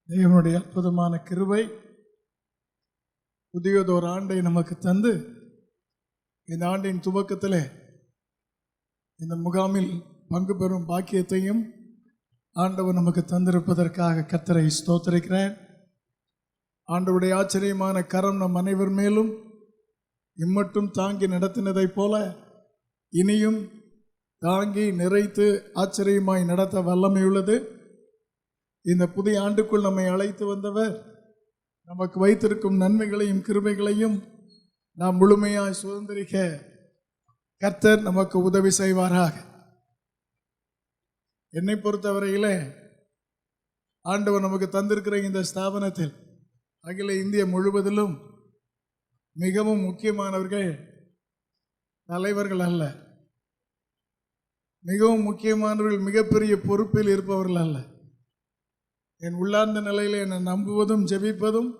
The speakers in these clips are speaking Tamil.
தேவனுடைய அற்புதமான கிருபை புதியதோர் ஆண்டை நமக்கு தந்து இந்த ஆண்டின் துவக்கத்தில் இந்த முகாமில் பங்கு பெறும் பாக்கியத்தையும் ஆண்டவர் நமக்கு தந்திருப்பதற்காக கர்த்தரை ஸ்தோத்திரிக்கிறேன். ஆண்டவருடைய ஆச்சரியமான கரம் நம் அனைவர் மேலும் இம்மட்டும் தாங்கி நடத்தினதைப் போல இனியும் தாங்கி நிறைத்து ஆச்சரியமாய் நடத்த வல்லமையுள்ளது. இந்த புதிய ஆண்டுக்குள் நம்மை அழைத்து வந்தவர் நமக்கு வைத்திருக்கும் நன்மைகளையும் கிருபைகளையும் நாம் முழுமையாய் சுதந்திரிக்க கர்த்தர் நமக்கு உதவி செய்வாராக. என்னை பொறுத்தவரையிலே ஆண்டவர் நமக்கு தந்திருக்கிற இந்த ஸ்தாபனத்தில் அகில இந்திய முழுவதிலும் மிகவும் முக்கியமானவர்கள் தலைவர்கள் அல்ல, மிகவும் முக்கியமானவர்கள் மிகப்பெரிய பொறுப்பில் இருப்பவர்கள் அல்ல. என் உள்ளார்ந்த நிலையில் என்னை நம்புவதும் ஜெபிப்பதும்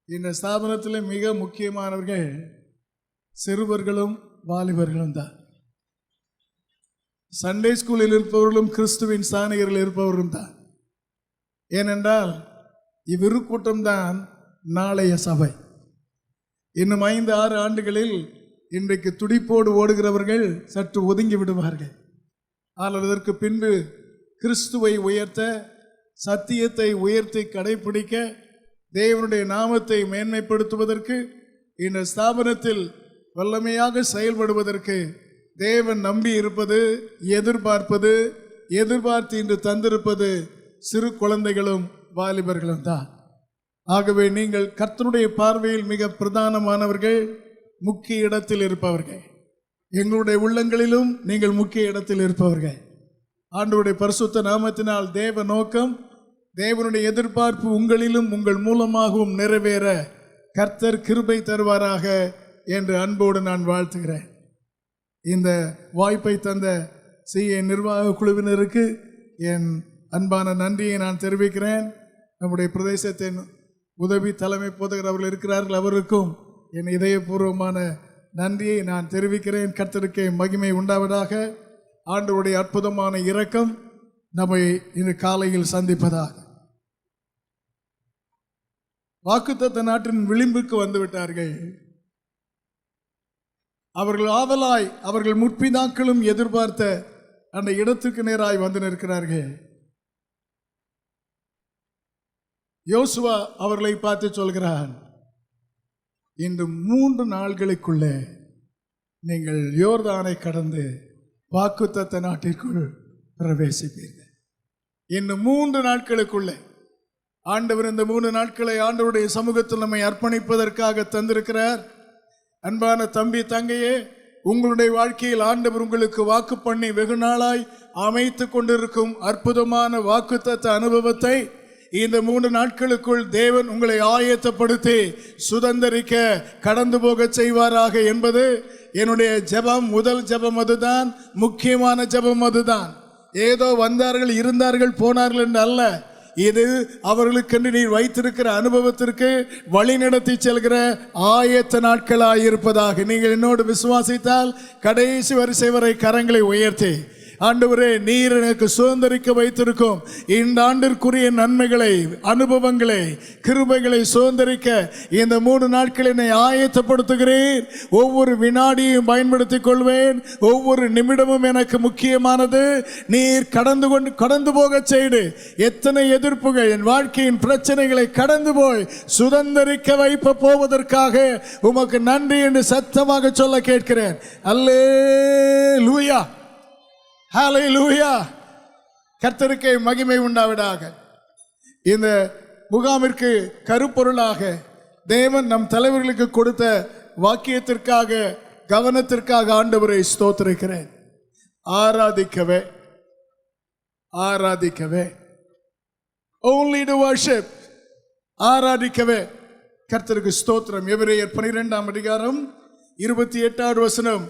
இந்த ஸ்தாபனத்தில் மிக முக்கியமானவர்கள் சிறுவர்களும் வாலிபர்களும் தான். சண்டே ஸ்கூலில் இருப்பவர்களும் கிறிஸ்துவின் சாணிகரில் இருப்பவர்களும் தான். ஏனென்றால் இவ்விரு கூட்டம்தான் நாளைய சபை. இன்னும் 5-6 ஆண்டுகளில் இன்றைக்கு துடிப்போடு ஓடுகிறவர்கள் சற்று ஒதுங்கி விடுவார்கள். ஆனால் அதற்கு பின்பு கிறிஸ்துவை உயர்த்த, சத்தியத்தை உயர்த்தி கடைபிடிக்க, தேவனுடைய நாமத்தை மேன்மைப்படுத்துவதற்கு, இந்த ஸ்தாபனத்தில் வல்லமையாக செயல்படுவதற்கு தேவன் நம்பி இருப்பது, எதிர்பார்த்து இன்று தந்திருப்பது சிறு குழந்தைகளும் வாலிபர்களும் தான். ஆகவே நீங்கள் கர்த்தருடைய பார்வையில் மிக பிரதானமானவர்கள், முக்கிய இடத்தில் இருப்பவர்கள். எங்களுடைய உள்ளங்களிலும் நீங்கள் முக்கிய இடத்தில் இருப்பவர்கள். ஆண்டவருடைய பரிசுத்த நாமத்தினால் தேவ நோக்கம், தேவனுடைய எதிர்பார்ப்பு உங்களிலும் உங்கள் மூலமாகவும் நிறைவேற கர்த்தர் கிருபை தருவாராக என்று அன்போடு நான் வாழ்த்துகிறேன். இந்த வாய்ப்பை தந்த சிஏ நிர்வாக குழுவினருக்கு என் அன்பான நன்றியை நான் தெரிவிக்கிறேன். நம்முடைய பிரதேசத்தின் உதவி தலைமை போதகர் அவர்கள் இருக்கிறார்கள், அவருக்கும் என் இதயபூர்வமான நன்றியை நான் தெரிவிக்கிறேன். கர்த்தருக்கே மகிமை உண்டாவதாக. ஆண்டவருடைய அற்புதமான இரக்கம் நம்மை இந்த காலையில் சந்திப்பதாக. வாக்குத்தத்த நாட்டின் விளிம்புக்கு வந்துவிட்டார்கள். அவர்கள் ஆவலாய், அவர்கள் முற்பிதாக்களும் எதிர்பார்த்த அந்த இடத்துக்கு நேராய் வந்து நிற்கிறார்கள். யோசுவா அவர்களை பார்த்து சொல்கிறான், இன்று 3 நாட்களுக்குள்ளே நீங்கள் யோர்தானை கடந்து வாக்குத்தத்த நாட்டிற்குள் பிரவேசிப்பீர்கள். இன்னும் 3 நாட்களுக்குள்ளே ஆண்டவர் இந்த 3 நாட்களை ஆண்டவருடைய சமூகத்தில் நம்மை அர்ப்பணிப்பதற்காக தந்திருக்கிறார். அன்பான தம்பி தங்கையே, உங்களுடைய வாழ்க்கையில் ஆண்டவர் உங்களுக்கு வாக்கு பண்ணி வெகு நாளாய் அமைத்து கொண்டிருக்கும் அற்புதமான வாக்குத்தத்த அனுபவத்தை இந்த 3 நாட்களுக்குள் தேவன் உங்களை ஆயத்தப்படுத்தி சுதந்திரிக்க கடந்து போக செய்வாராக என்பது என்னுடைய ஜெபம். முதல் ஜெபம் அதுதான், முக்கியமான ஜெபம் அதுதான். ஏதோ வந்தார்கள், இருந்தார்கள், போனார்கள் என்று அல்ல. இது அவர்களுக்கென்று நீர் வைத்திருக்கிற அனுபவத்திற்கு வழி நடத்தி செல்கிற ஆயத்த நாட்களாயிருப்பதாக நீங்கள் என்னோடு விசுவாசித்தால் கடைசி வரிசை வரை கரங்களை உயர்த்தி, ஆண்டவரே, நீர் எனக்கு சுதந்திரிக்க வைத்திருக்கும் இந்த ஆண்டிற்குரிய நன்மைகளை, அனுபவங்களை, கிருபைகளை சுதந்திரிக்க இந்த 3 நாட்கள் என்னை ஆயத்தப்படுத்துகிறேன். ஒவ்வொரு வினாடியும் பயன்படுத்திக் கொள்வேன். ஒவ்வொரு நிமிடமும் எனக்கு முக்கியமானது. நீர் கடந்து போக செய்து எத்தனை எதிர்ப்புகள், என் வாழ்க்கையின் பிரச்சனைகளை கடந்து போய் சுதந்திரிக்க வைப்ப போவதற்காக உமக்கு நன்றி என்று சத்தமாக சொல்ல கேட்கிறேன். அல்லேலூயா, ஹல்லேலூயா. கர்த்தருக்கே மகிமை உண்டாவதாக. இந்த முகாமிற்கு கருப்பொருளாக தேவன் நம் தலைவர்களுக்கு கொடுத்த வாக்கியத்திற்காக, கவனத்திற்காக ஆண்டவரை ஸ்தோத்திரிக்கிறேன். ஆராதிக்கவே, only to worship, ஆராதிக்கவே கர்த்தருக்கு ஸ்தோத்திரம். எபிரேயர் 12ஆம் அதிகாரம் 28வது வசனம்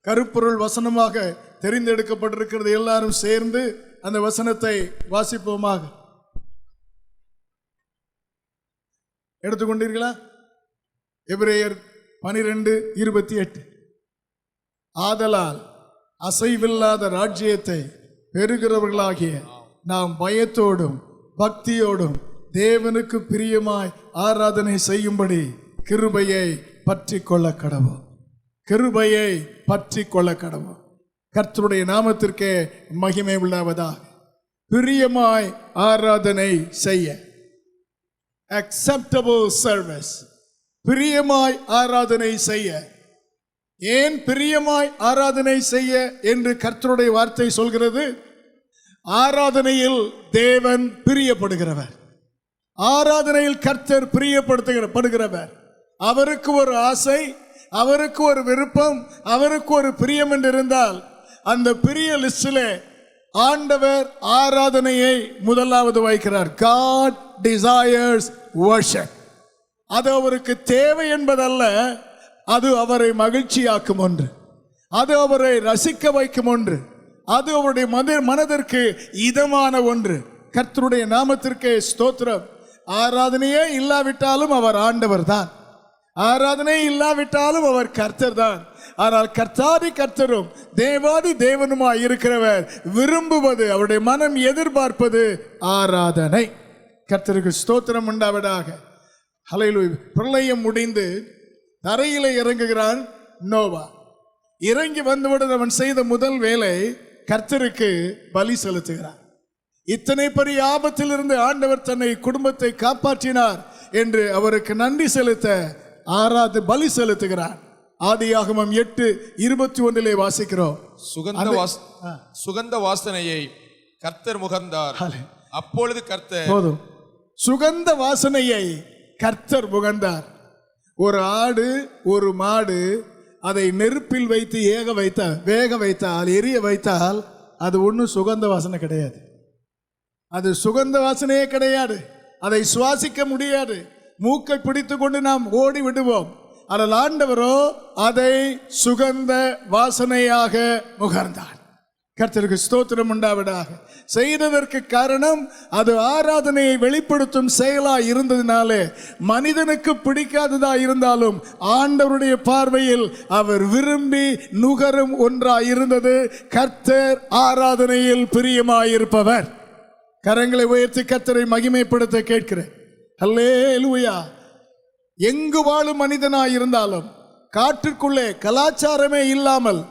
கருப்பொருள் வசனமாக தெரிந்தெடுக்கப்பட்டிருக்கிறது. எல்லாரும் சேர்ந்து அந்த வசனத்தை வாசிப்போமாக. எடுத்துக்கொண்டீர்களா? எபிரேயர் 12:28. ஆதலால் அசைவில்லாத ராஜ்யத்தை பெறுகிறவர்களாகிய நாம் பயத்தோடும் பக்தியோடும் தேவனுக்கு பிரியமாய் ஆராதனை செய்யும்படி கிருபையை பற்றி கொள்ள கடவோம். கிருபையை பற்றி கொள்ள கடவோம். கர்த்தருடைய நாமத்திற்கே மகிமை உள்ளவதாக. பிரியமாய் ஆராதனை செய்ய, acceptable service, பிரியமாய் ஆராதனை செய்ய. ஏன் பிரியமாய் ஆராதனை செய்ய என்று கர்த்தருடைய வார்த்தை சொல்கிறது? ஆராதனையில் தேவன் பிரியப்படுகிறவர். ஆராதனையில் கர்த்தர் பிரியப்படுகிறவர். அவருக்கு ஒரு ஆசை, அவருக்கு ஒரு விருப்பம், அவருக்கு ஒரு பிரியம் என்று இருந்தால் அந்த பிரிய லிஸ்டில் ஆண்டவர் ஆராதனையை முதலாவது வைக்கிறார். God desires worship. அது அவருக்கு தேவை என்பதல்ல, அது அவரை மகிழ்ச்சியாக்கும் ஒன்று, அது அவரை ரசிக்க வைக்கும் ஒன்று, அது அவருடைய மனதிற்கு இதமான ஒன்று. கர்த்தருடைய நாமத்திற்கு ஸ்தோத்திரம். ஆராதனையே இல்லாவிட்டாலும் அவர் ஆண்டவர் தான், ஆராதனை இல்லாவிட்டாலும் அவர் கர்த்தர் தான். ஆனால் கர்த்தாதி கர்த்தரும் தேவாதி தேவனுமாய் இருக்கிறவர் விரும்புவது, அவருடைய மனம் எதிர்பார்ப்பது ஆராதனை. கர்த்தருக்கு ஸ்தோத்திரம் உண்டாவதாக. ஹல்லேலூயா. பிரளயம் முடிந்து தரையிலே இறங்குகிறான் நோவா. இறங்கி வந்தவுடன் அவன் செய்த முதல் வேலை கர்த்தருக்கு பலி செலுத்துகிறான். இத்தனை பெரிய ஆபத்தில் இருந்து ஆண்டவர் தன்னை குடும்பத்தை காப்பாற்றினார் என்று அவருக்கு நன்றி செலுத்த பலி செலுத்துகிறான். ஆதியாகமம் 8:21 வாசிக்கிறோம். சுகந்த வாசனையை கர்த்தர் முகர்ந்தார். அப்பொழுது கர்த்தர், போதும், சுகந்த வாசனையை கர்த்தர் முகர்ந்தார். ஒரு ஆடு ஒரு மாடு அதை நெருப்பில் வைத்து வேக வைத்தால் எரிய வைத்தால் அது ஒன்றும் சுகந்த வாசனை கிடையாது. அது சுகந்த வாசனையே கிடையாது. அதை சுவாசிக்க முடியாது. மூக்கை பிடித்து கொண்டு நாம் ஓடி விடுவோம். ஆனால் ஆண்டவரோ அதை சுகந்த வாசனையாக முகர்ந்தார். கர்த்தருக்கு ஸ்தோத்திரம் உண்டாவதாக. செய்ததற்கு காரணம் அது ஆராதனையை வெளிப்படுத்தும் செயலாய் இருந்ததினாலே, மனிதனுக்கு பிடிக்காததா இருந்தாலும் ஆண்டவருடைய பார்வையில் அவர் விரும்பி நுகரும் ஒன்றாய் இருந்தது. கர்த்தர் ஆராதனையில் பிரியமாயிருப்பவர். கரங்களை உயர்த்தி கர்த்தரை மகிமைப்படுத்த கேட்கிறேன். அல்லேலூயா. எங்கு வாழும் மனிதனாய் இருந்தாலும், காட்டிற்குள்ளே கலாச்சாரமே இல்லாமல்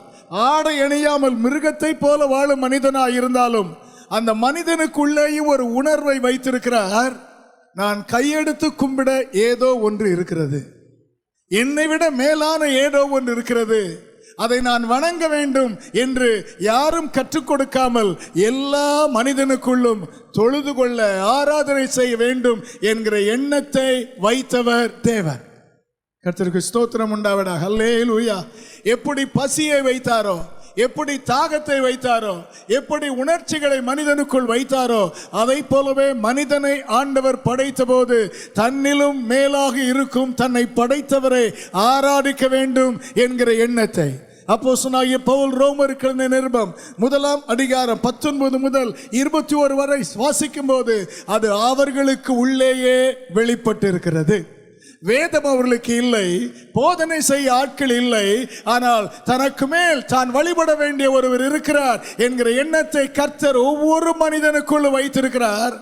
ஆடை அணியாமல் மிருகத்தை போல வாழும் மனிதனாய் இருந்தாலும் அந்த மனிதனுக்குள்ளேயும் ஒரு உணர்வை வைத்திருக்கிறார். நான் கையெடுத்து கும்பிட ஏதோ ஒன்று இருக்கிறது, என்னை விட மேலான ஏதோ ஒன்று இருக்கிறது, அதை நான் வணங்க வேண்டும் என்று யாரும் கற்றுக் கொடுக்காமல் எல்லா மனிதனுக்குள்ளும் தொழுது கொள்ள, ஆராதனை செய்ய வேண்டும் என்கிற எண்ணத்தை வைத்தவர் தேவன். கர்த்தருக்கு ஸ்தோத்திரம் உண்டாவதாக. அல்லேலூயா. எப்படி பசியை வைத்தாரோ, எப்படி தாகத்தை வைத்தாரோ, எப்படி உணர்ச்சிகளை மனிதனுக்குள் வைத்தாரோ, அதை போலவே மனிதனை ஆண்டவர் படைத்த போது தன்னிலும் மேலாக இருக்கும் தன்னை படைத்தவரை ஆராதிக்க வேண்டும் என்கிற எண்ணத்தை அப்போஸ்தலனாகிய பவுல் ரோமருக்கு நிருபம் 1 முதல் 21 வரை வாசிக்கும் போது அது அவர்களுக்கு உள்ளேயே வெளிப்பட்டு இருக்கிறது. வேதம் அவர்களுக்கு இல்லை, போதனை செய்ய ஆட்கள் இல்லை, ஆனால் தனக்கு மேல் தான் வழிபட வேண்டிய ஒருவர் இருக்கிறார் என்கிற எண்ணத்தை கர்த்தர் ஒவ்வொரு மனிதனுக்குள்ள வைத்திருக்கிறார்.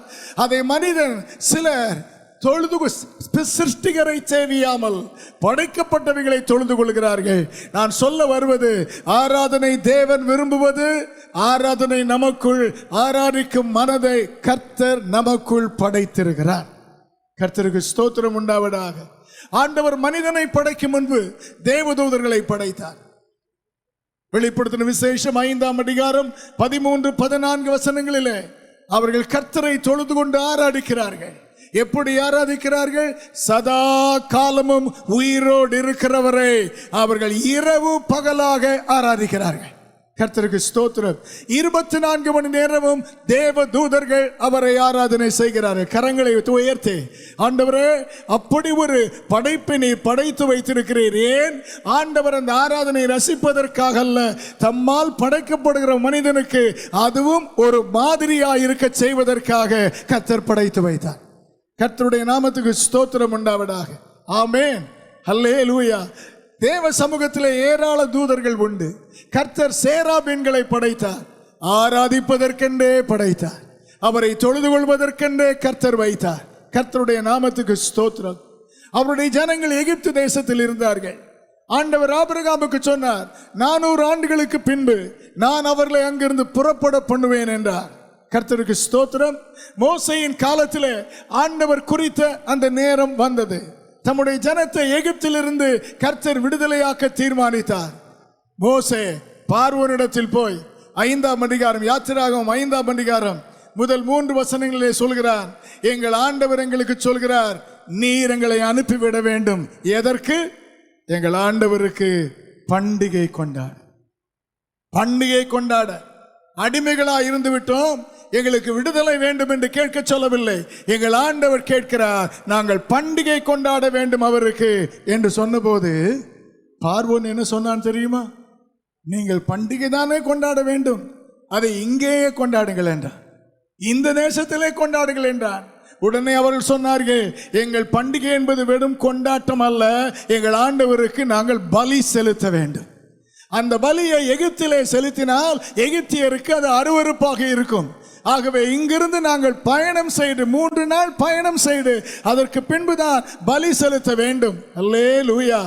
அதை மனிதன் சிலர் தொழுது சிருஷ்டிகரை சேவியாமல் படைக்கப்பட்டவைகளை தொழுது கொள்கிறார்கள். நான் சொல்ல வருவது, ஆராதனை தேவன் விரும்புவது, ஆராதனை நமக்குள் ஆராதிக்கும் மனதை கர்த்தர் நமக்குள் படைத்திருக்கிறார். கர்த்தருக்கு ஸ்தோத்திரம் உண்டாவதாக. ஆண்டவர் மனிதனை படைக்கும் முன்பு தேவதூதர்களை படைத்தார். வெளிப்படுத்தின விசேஷம் 5ஆம் அதிகாரம் 13-14 வசனங்களிலே அவர்கள் கர்த்தரை தொழுது கொண்டு ஆராதிக்கிறார்கள். எப்படி ஆராதிக்கிறார்கள்? சதா காலமும் உயிரோடு இருக்கிறவரை அவர்கள் இரவு பகலாக ஆராதிக்கிறார்கள். கர்த்தருக்கு ஸ்தோத்திரம். 24 மணி நேரமும் தேவ தூதர்கள் அவரை ஆராதனை செய்கிறார்கள். கரங்களை உயர்த்தி, ஆண்டவரே, அப்படி ஒரு படைப்பை நீ படைத்து வைத்திருக்கிறீர். ஏன்? ஆண்டவர் அந்த ஆராதனை ரசிப்பதற்காக அல்ல, தம்மால் படைக்கப்படுகிற மனிதனுக்கு அதுவும் ஒரு மாதிரியாக இருக்க செய்வதற்காக கர்த்தர் படைத்து வைத்தார். கர்த்தருடைய நாமத்துக்கு ஸ்தோத்திரம் உண்டாவதாக. ஆமென். அல்லேலூயா. தேவ சமூகத்திலே ஏராள தூதர்கள் உண்டு. கர்த்தர் சேராபீன்களை படைத்தார், ஆராதிப்பதற்கென்றே படைத்தார். அவரை தொழுது கொள்வதற்கென்றே கர்த்தர் வைத்தார். கர்த்தருடைய நாமத்துக்கு ஸ்தோத்திரம். அவருடைய ஜனங்கள் எகிப்து தேசத்தில் இருந்தார்கள். ஆண்டவர் ஆபிரகாமுக்கு சொன்னார், 400 ஆண்டுகளுக்கு பின்பு நான் அவர்களை அங்கிருந்து புறப்பட பண்ணுவேன் என்றார். கர்த்தருக்கு ஸ்தோத்திரம். மோசேயின் காலத்திலே ஆண்டவர் குறித்த அந்த நேரம் வந்தது. தம்முடைய ஜனத்தை எகிப்திலிருந்து கர்த்தர் விடுதலையாக்க தீர்மானித்தார். மோசே பார்வோனிடத்தில் போய் 5ஆம் அதிகாரம், யாத்திராகமம் 5ஆம் அதிகாரம் முதல் 3 வசனங்களிலே சொல்கிறார், எங்கள் ஆண்டவர் எங்களுக்கு சொல்கிறார், நீர் எங்களை அனுப்பிவிட வேண்டும். எதற்கு? எங்கள் ஆண்டவருக்கு பண்டிகை கொண்டாட. பண்டிகை கொண்டாட. அடிமைகளா இருந்து விட்டோம், எங்களுக்கு விடுதலை வேண்டும் என்று கேட்க சொல்லவில்லை. எங்கள் ஆண்டவர் கேட்கிறார், நாங்கள் பண்டிகை கொண்டாட வேண்டும் அவருக்கு என்று சொன்னபோது பார்வோன் என்ன சொன்னான் தெரியுமா? நீங்கள் பண்டிகை தானே கொண்டாட வேண்டும், அதை இங்கேயே கொண்டாடுங்கள் என்றார். இந்த தேசத்திலே கொண்டாடுங்கள் என்றார். உடனே அவர்கள் சொன்னார்கள், எங்கள் பண்டிகை என்பது வெறும் கொண்டாட்டம் அல்ல, எங்கள் ஆண்டவருக்கு நாங்கள் பலி செலுத்த வேண்டும். அந்த பலியை எகிப்திலே செலுத்தினால் எகிப்தியருக்கு அது அருவருப்பாக இருக்கும். ஆகவே இங்கிருந்து நாங்கள் பயணம் செய்து 3 நாள் பயணம் செய்து அதற்கு பின்புதான் பலி செலுத்த வேண்டும். அல்லேலூயா.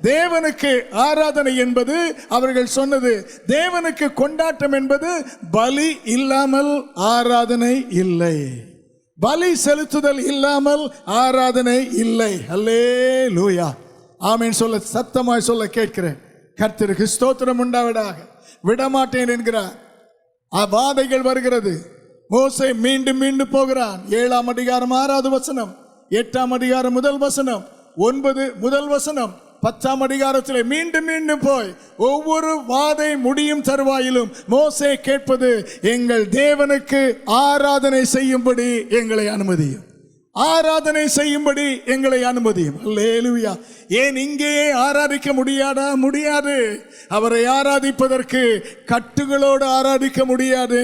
தேவனுக்கு ஆராதனை என்பது, அவர்கள் சொன்னது, தேவனுக்கு கொண்டாட்டம் என்பது பலி இல்லாமல் ஆராதனை இல்லை, பலி செலுத்துதல் இல்லாமல் ஆராதனை இல்லை. அல்லேலூயா. ஆமென் சொல்ல, சத்தமாய் சொல்ல கேட்கிறேன். கர்த்தருக்கு ஸ்தோத்திரம் உண்டாவதாக. விடமாட்டேன் என்கிறார். வாதைகள் வருகிறது. மோசே மீண்டும் மீண்டும் போகிறான். 7ஆம் அதிகாரம் 6வது வசனம், 8ஆம் அதிகாரம் 1 வசனம், 9 முதல் வசனம், 10ஆம் அதிகாரத்தில் மீண்டும் மீண்டும் போய் ஒவ்வொரு வாதை முடியும் தருவாயிலும் மோசே கேட்பது, எங்கள் தேவனுக்கு ஆராதனை செய்யும்படி எங்களை அனுமதியும், ஆராதனை செய்யும்படி எங்களை அனுமதியும். அல்லேலூயா. ஏன் இங்கேயே ஆராதிக்க முடியாதா? முடியாது. அவரை ஆராதிப்பதற்கு கட்டுகளோடு ஆராதிக்க முடியாது.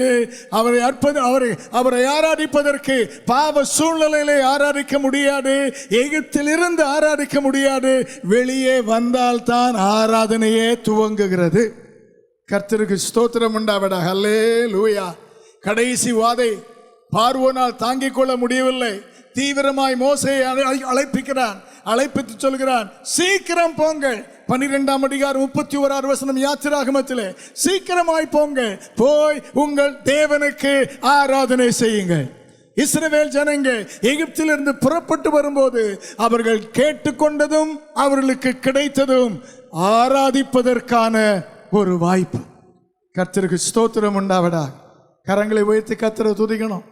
அவரை ஆராதிப்பதற்கு பாவ சூழ்நிலையிலே ஆராதிக்க முடியாது. எகிப்திலிருந்து ஆராதிக்க முடியாது. வெளியே வந்தால்தான் ஆராதனையே துவங்குகிறது. கர்த்தருக்கு ஸ்தோத்திரம் உண்டாவதாக. அல்லேலூயா. கடைசி வாதை பார்வோனால் தாங்கிக் கொள்ள முடியவில்லை. தீவிரமாய் மோசேயை அழைப்பிக்கிறான். அழைப்பித்து சொல்கிறான், சீக்கிரம் போங்கள். 12ஆம் அதிகாரம் 31ஆம் வசனம் யாத்திராகமத்திலே, சீக்கிரமாய் போங்கள், போய் உங்கள் தேவனுக்கு ஆராதனை செய்யுங்கள். இஸ்ரவேல் ஜனங்கள் எகிப்திலிருந்து புறப்பட்டு வரும்போது அவர்கள் கேட்டுக்கொண்டதும் அவர்களுக்கு கிடைத்ததும் ஆராதிப்பதற்கான ஒரு வாய்ப்பு. கர்த்தருக்கு ஸ்தோத்திரம் உண்டாவடா. கரங்களை உயர்த்தி கர்த்தரை துதிக்கணும்.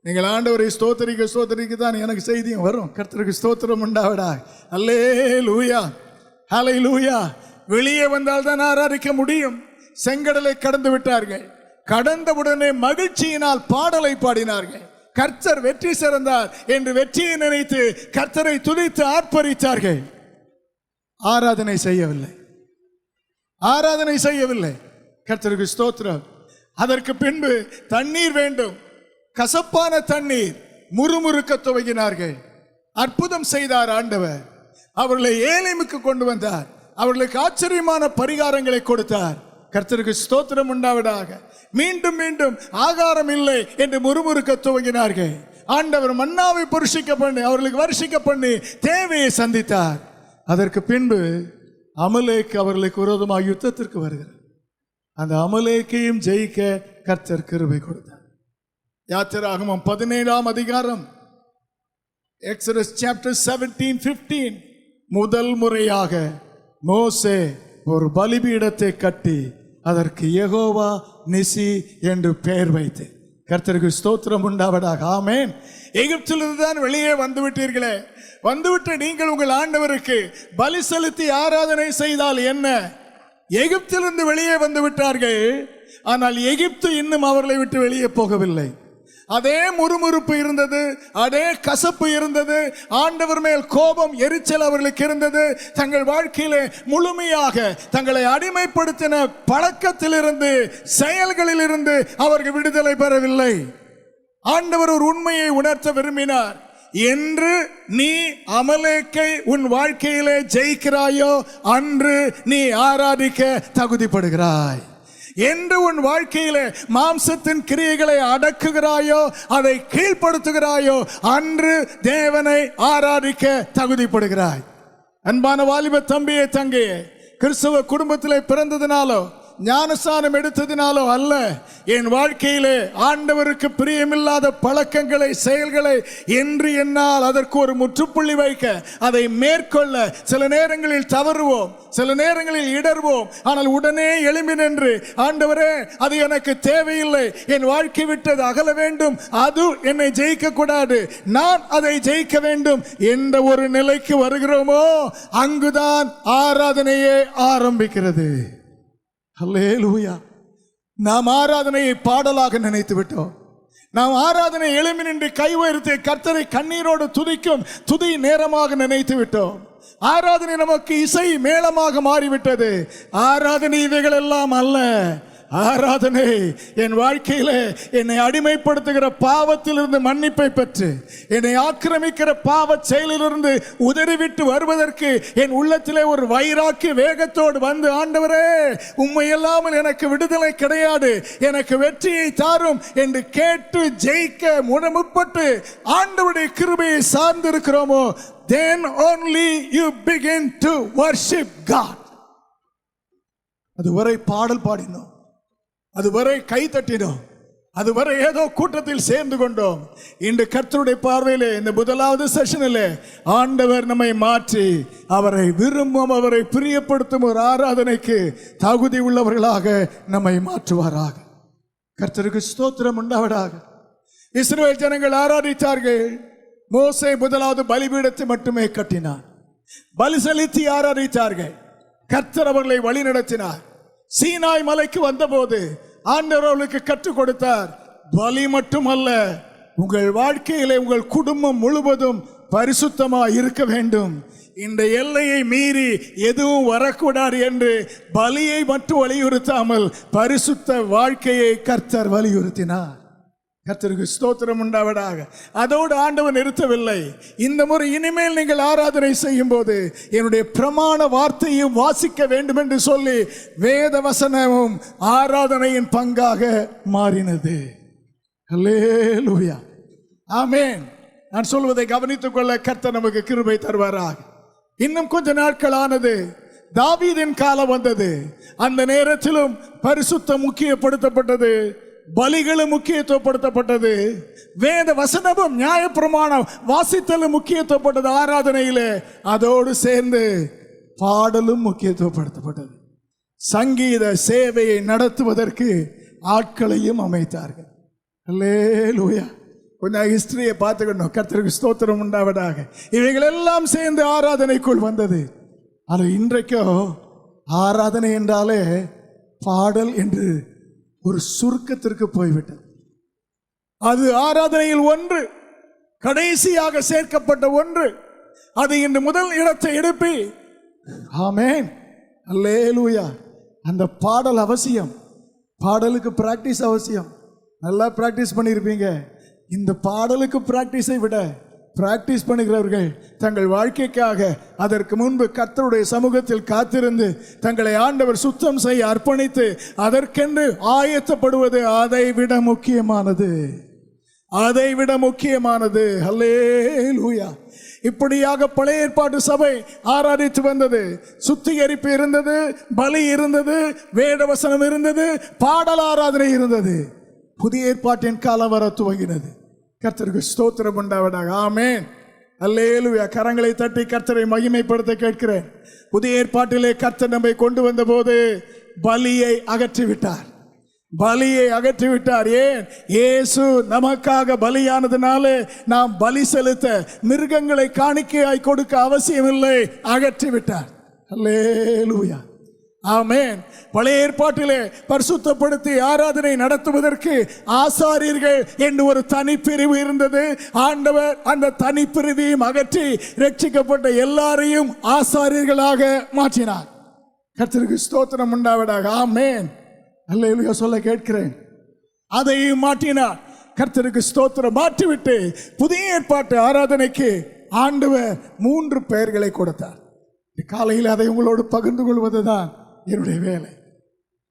நீங்கள் ஆண்டவரை ஸ்தோத்தரிக்க தான் எனக்கு செய்தியும் வரும். கர்த்தருக்கு ஸ்தோத்திரம் உண்டாவடா. அல்லேலூயா, ஹல்லேலூயா. வெளியே வந்தால் தான் ஆராதிக்க முடியும். செங்கடலை கடந்து விட்டார்கள். கடந்தவுடனே மகிழ்ச்சியினால் பாடலை பாடினார்கள். கர்த்தர் வெற்றி சிறந்தார் என்று வெற்றியை நினைத்து கர்த்தரை துதித்து ஆர்ப்பரித்தார்கள். ஆராதனை செய்யவில்லை, ஆராதனை செய்யவில்லை. கர்த்தருக்கு ஸ்தோத்திரம். அதற்கு பின்பு தண்ணீர் வேண்டும். கசப்பான தண்ணீர் முறுமுறுக்க துவங்கினார்கள். அற்புதம் செய்தார் ஆண்டவர். அவர்களை ஏலிமுக்கு கொண்டு வந்தார். அவர்களுக்கு ஆச்சரியமான பரிகாரங்களை கொடுத்தார். கர்த்தருக்கு ஸ்தோத்திரம் உண்டாவதாக. மீண்டும் மீண்டும் ஆகாரம் இல்லை என்று முறுமுறுக்க துவங்கினார்கள். ஆண்டவர் மன்னாவை அவர்களுக்கு வருஷிக்க பண்ணி தேவையை சந்தித்தார். அதற்கு பின்பு அமலேக்கு அவர்களுக்கு விரோதமாக யுத்தத்திற்கு வருகிறார். அந்த அமலேக்கையும் ஜெயிக்க கர்த்தர் கிருபை கொடுத்தார். யாத்திராகமம் 17ஆம் அதிகாரம், எக்ஸோடஸ் சாப்டர் 17-15, முதல் முறையாக மோசே ஒரு பலிபீடத்தை கட்டி அதற்கு யெகோவா நிசி என்று பெயர் வைத்து. கர்த்தருக்கு ஸ்தோத்திரம் உண்டாவதாக. ஆமென். எகிப்திலிருந்து தான் வெளியே வந்து விட்டீர்களே, வந்துவிட்டு நீங்கள் உங்கள் ஆண்டவருக்கு பலி செலுத்தி ஆராதனை செய்தால் என்ன? எகிப்திலிருந்து வெளியே வந்து விட்டார்கள். ஆனால் எகிப்து இன்னும் அவர்களை விட்டு வெளியே போகவில்லை. அதே முறுமுறுப்பு இருந்தது, அதே கசப்பு இருந்தது. ஆண்டவர் மேல் கோபம், எரிச்சல் அவர்களுக்கு இருந்தது. தங்கள் வாழ்க்கையிலே முழுமையாக தங்களை அடிமைப்படுத்தின பழக்கத்திலிருந்து, செயல்களிலிருந்து அவர்கள் விடுதலை பெறவில்லை. ஆண்டவர் ஒரு உண்மையை உணர்த்த விரும்பினார். என்று நீ அமலேக்கை உன் வாழ்க்கையிலே ஜெயிக்கிறாயோ அன்று நீ ஆராதிக்க தகுதிப்படுகிறாய். என்று உன் வாழ்க்கையிலே மாம்சத்தின் கிரியைகளை அடக்குகிறாயோ, அதை கீழ்ப்படுத்துகிறாயோ, அன்று தேவனை ஆராதிக்க தகுதிப்படுகிறாய். அன்பான வாலிப தம்பியே தங்கையே, கிறிஸ்தவ குடும்பத்திலே பிறந்ததினாலோ ஞானஸ்நானம் எடுத்ததினாலோ அல்ல, என் வாழ்க்கையிலே ஆண்டவருக்கு பிரியமில்லாத பழக்கங்களை, செயல்களை என்று என்னால் அதற்கு ஒரு முற்றுப்புள்ளி வைக்க, அதை மேற்கொள்ள சில நேரங்களில் தவறுவோம், சில நேரங்களில் இடர்வோம். ஆனால் உடனே எழும்பி நின்று, ஆண்டவரே அது எனக்கு தேவையில்லை, என் வாழ்க்கை விட்டது அகல வேண்டும், அது என்னை ஜெயிக்க கூடாது, நான் அதை ஜெயிக்க வேண்டும் என்ற ஒரு நிலைக்கு வருகிறோமோ, அங்குதான் ஆராதனையே ஆரம்பிக்கிறது. அல்லேலூயா. நாம் ஆராதனையை பாடலாக நினைத்து விட்டோம். நாம் ஆராதனை எழும்பி நின்று கை உயர்த்தி கர்த்தரை கண்ணீரோடு துதிக்கும் துதி நேரமாக நினைத்து விட்டோம். ஆராதனை நமக்கு இசை மேளமாக மாறிவிட்டது. ஆராதனை இவைகள் எல்லாம் அல்ல. ஆராதனை என் வாழ்க்கையிலே என்னை அடிமைப்படுத்துகிற பாவத்திலிருந்து மன்னிப்பை பெற்று, என்னை ஆக்கிரமிக்கிற பாவ செயலிலிருந்து உதறிவிட்டு வருவதற்கு என் உள்ளத்திலே ஒரு வைராக்கிய வேகத்தோடு வந்து, ஆண்டவரே உம்மை இல்லாமல் எனக்கு விடுதலை கிடையாது, எனக்கு வெற்றியை தாரும் என்று கேட்டு ஜெயிக்க முற்பட்டு ஆண்டவருடைய கிருபையை சார்ந்து இருக்கிறோமோ, then only you begin to worship God. அதுவரை பாடல் பாடினோம், அதுவரை கை தட்டினோம், அதுவரை ஏதோ கூட்டத்தில் சேர்ந்து கொண்டோம். இன்று கர்த்தருடைய பார்வையிலே இந்த முதலாவது செஷனிலே ஆண்டவர் நம்மை மாற்றி அவரை விரும்பும், அவரை பிரியப்படுத்தும் ஒரு ஆராதனைக்கு தகுதி உள்ளவர்களாக நம்மை மாற்றுவாராக. கர்த்தருக்கு ஸ்தோத்திரம் உண்டாவதாக. இஸ்ரவேல் ஜனங்கள் ஆராதித்தார்கள். மோசே முதலாவது பலிபீடத்தை மட்டுமே கட்டினார். பலி செலுத்தி ஆராதித்தார்கள். கர்த்தர் அவர்களை வழி நடத்தினார். சீனாய் மலைக்கு வந்தபோது ஆண்டவர் அவர்களுக்கு கற்றுக் கொடுத்தார், பலி மட்டுமல்ல, உங்கள் வாழ்க்கையிலே உங்கள் குடும்பம் முழுவதும் பரிசுத்தமாக இருக்க வேண்டும், இந்த எல்லையை மீறி எதுவும் வரக்கூடாது என்று பலியை மட்டும் வலியுறுத்தாமல் பரிசுத்த வாழ்க்கையை கர்த்தர் வலியுறுத்தினார். கர்த்தருக்கு ஸ்தோத்திரம் உண்டாவதாக. அதோடு ஆண்டவர் நிறுத்தவில்லை. இந்த முறை இனிமேல் நீங்கள் ஆராதனை செய்யும் போது என்னுடைய பிரமாண வார்த்தையும் வாசிக்க வேண்டும் என்று சொல்லி வேத வசனமும் ஆராதனையின் பங்காக மாறினது. அல்லேலூயா, ஆமென். நான் சொல்வதை கவனித்துக் கொள்ள கர்த்தர் நமக்கு கிருபை தருவாராக. இன்னும் கொஞ்ச நாட்கள் ஆனது, தாவீதின் காலம் வந்தது. அந்த நேரத்திலும் பரிசுத்தம் முக்கியப்படுத்தப்பட்டது, பலிகளும் முக்கியத்துவப்படுத்தப்பட்டது, வேத வசனமும் நியாயப்பிரமாணம் வாசித்தலும் முக்கியத்துவப்பட்டது ஆராதனையிலே. அதோடு சேர்ந்து பாடலும் முக்கியத்துவப்படுத்தப்பட்டது. சங்கீத சேவையை நடத்துவதற்கு ஆட்களையும் அமைத்தார்கள். அல்லேலூயா. கொஞ்சம் ஹிஸ்டரியை பார்த்துக்கணும். கர்த்தருக்கு ஸ்தோத்திரம் உண்டாவதாக. இவைகள் எல்லாம் சேர்ந்து ஆராதனைக்குள் வந்தது. ஆனால் இன்றைக்கோ ஆராதனை என்றாலே பாடல் என்று ஒரு சுருக்கத்திற்கு போய்விட்டது. அது ஆராதனையில் ஒன்று, கடைசியாக சேர்க்கப்பட்ட ஒன்று. அது இன்று முதல் இடத்தை எடுப்பி, ஆமென், அல்லேலூயா. அந்த பாடல் அவசியம். பாடலுக்கு பிராக்டிஸ் அவசியம். நல்லா பிராக்டிஸ் பண்ணியிருப்பீங்க. இந்த பாடலுக்கு பிராக்டிஸை விட பிராக்டிஸ் பண்ணுகிறவர்கள் தங்கள் வாழ்க்கைக்காக அதற்கு முன்பு கர்த்தருடைய சமூகத்தில் காத்திருந்து தங்களை ஆண்டவர் சுத்தம் செய்ய அர்ப்பணித்து அதற்கென்று ஆயத்தப்படுவது அதை விட முக்கியமானது. அதை விட முக்கியமானது. அல்லேலூயா. இப்படியாக பழைய ஏற்பாட்டு சபை ஆராதித்து வந்தது. சுத்திகரிப்பு இருந்தது, பலி இருந்தது, வேதவசனம் இருந்தது, பாடல் ஆராதனை இருந்தது. புதிய ஏற்பாட்டின் காலம் வர துவங்கினது. கர்த்தருக்கு ஸ்தோத்திரம் உண்டாவதாக. ஆமென், அல்லேலூயா. கரங்களை தட்டி கர்த்தரை மகிமைப்படுத்த கேட்கிறேன். புதிய ஏற்பாட்டிலே கர்த்தர் நம்மை கொண்டு வந்த போது பலியை அகற்றிவிட்டார். பலியை அகற்றிவிட்டார். ஏன்? இயேசு நமக்காக பலியானதுனாலே நாம் பலி செலுத்த, மிருகங்களை காணிக்கையாய் கொடுக்க அவசியமில்லை, அகற்றிவிட்டார். அல்லேலூயா, ஆமென். பழைய ஏற்பாட்டிலே பரிசுத்தப்படுத்தி ஆராதனை நடத்துவதற்கு ஆசாரியர்கள் என்று ஒரு தனிப்பிரிவு இருந்தது. ஆண்டவர் அந்த தனிப்பிரிவையும் அகற்றி ரட்சிக்கப்பட்ட எல்லாரையும் ஆசாரியர்களாக மாற்றினார். கர்த்தருக்கு ஸ்தோத்திரம் உண்டாவதாக. ஆமென், அல்லேலூயா சொல்ல கேட்கிறேன். அதையும் மாற்றினார். கர்த்தருக்கு ஸ்தோத்திரம். மாற்றிவிட்டு புதிய ஏற்பாட்டு ஆராதனைக்கு ஆண்டவர் 3 பெயர்களை கொடுத்தார். காலையில் அதை உங்களோடு பகிர்ந்து கொள்வதுதான் என்னுடைய வேலை.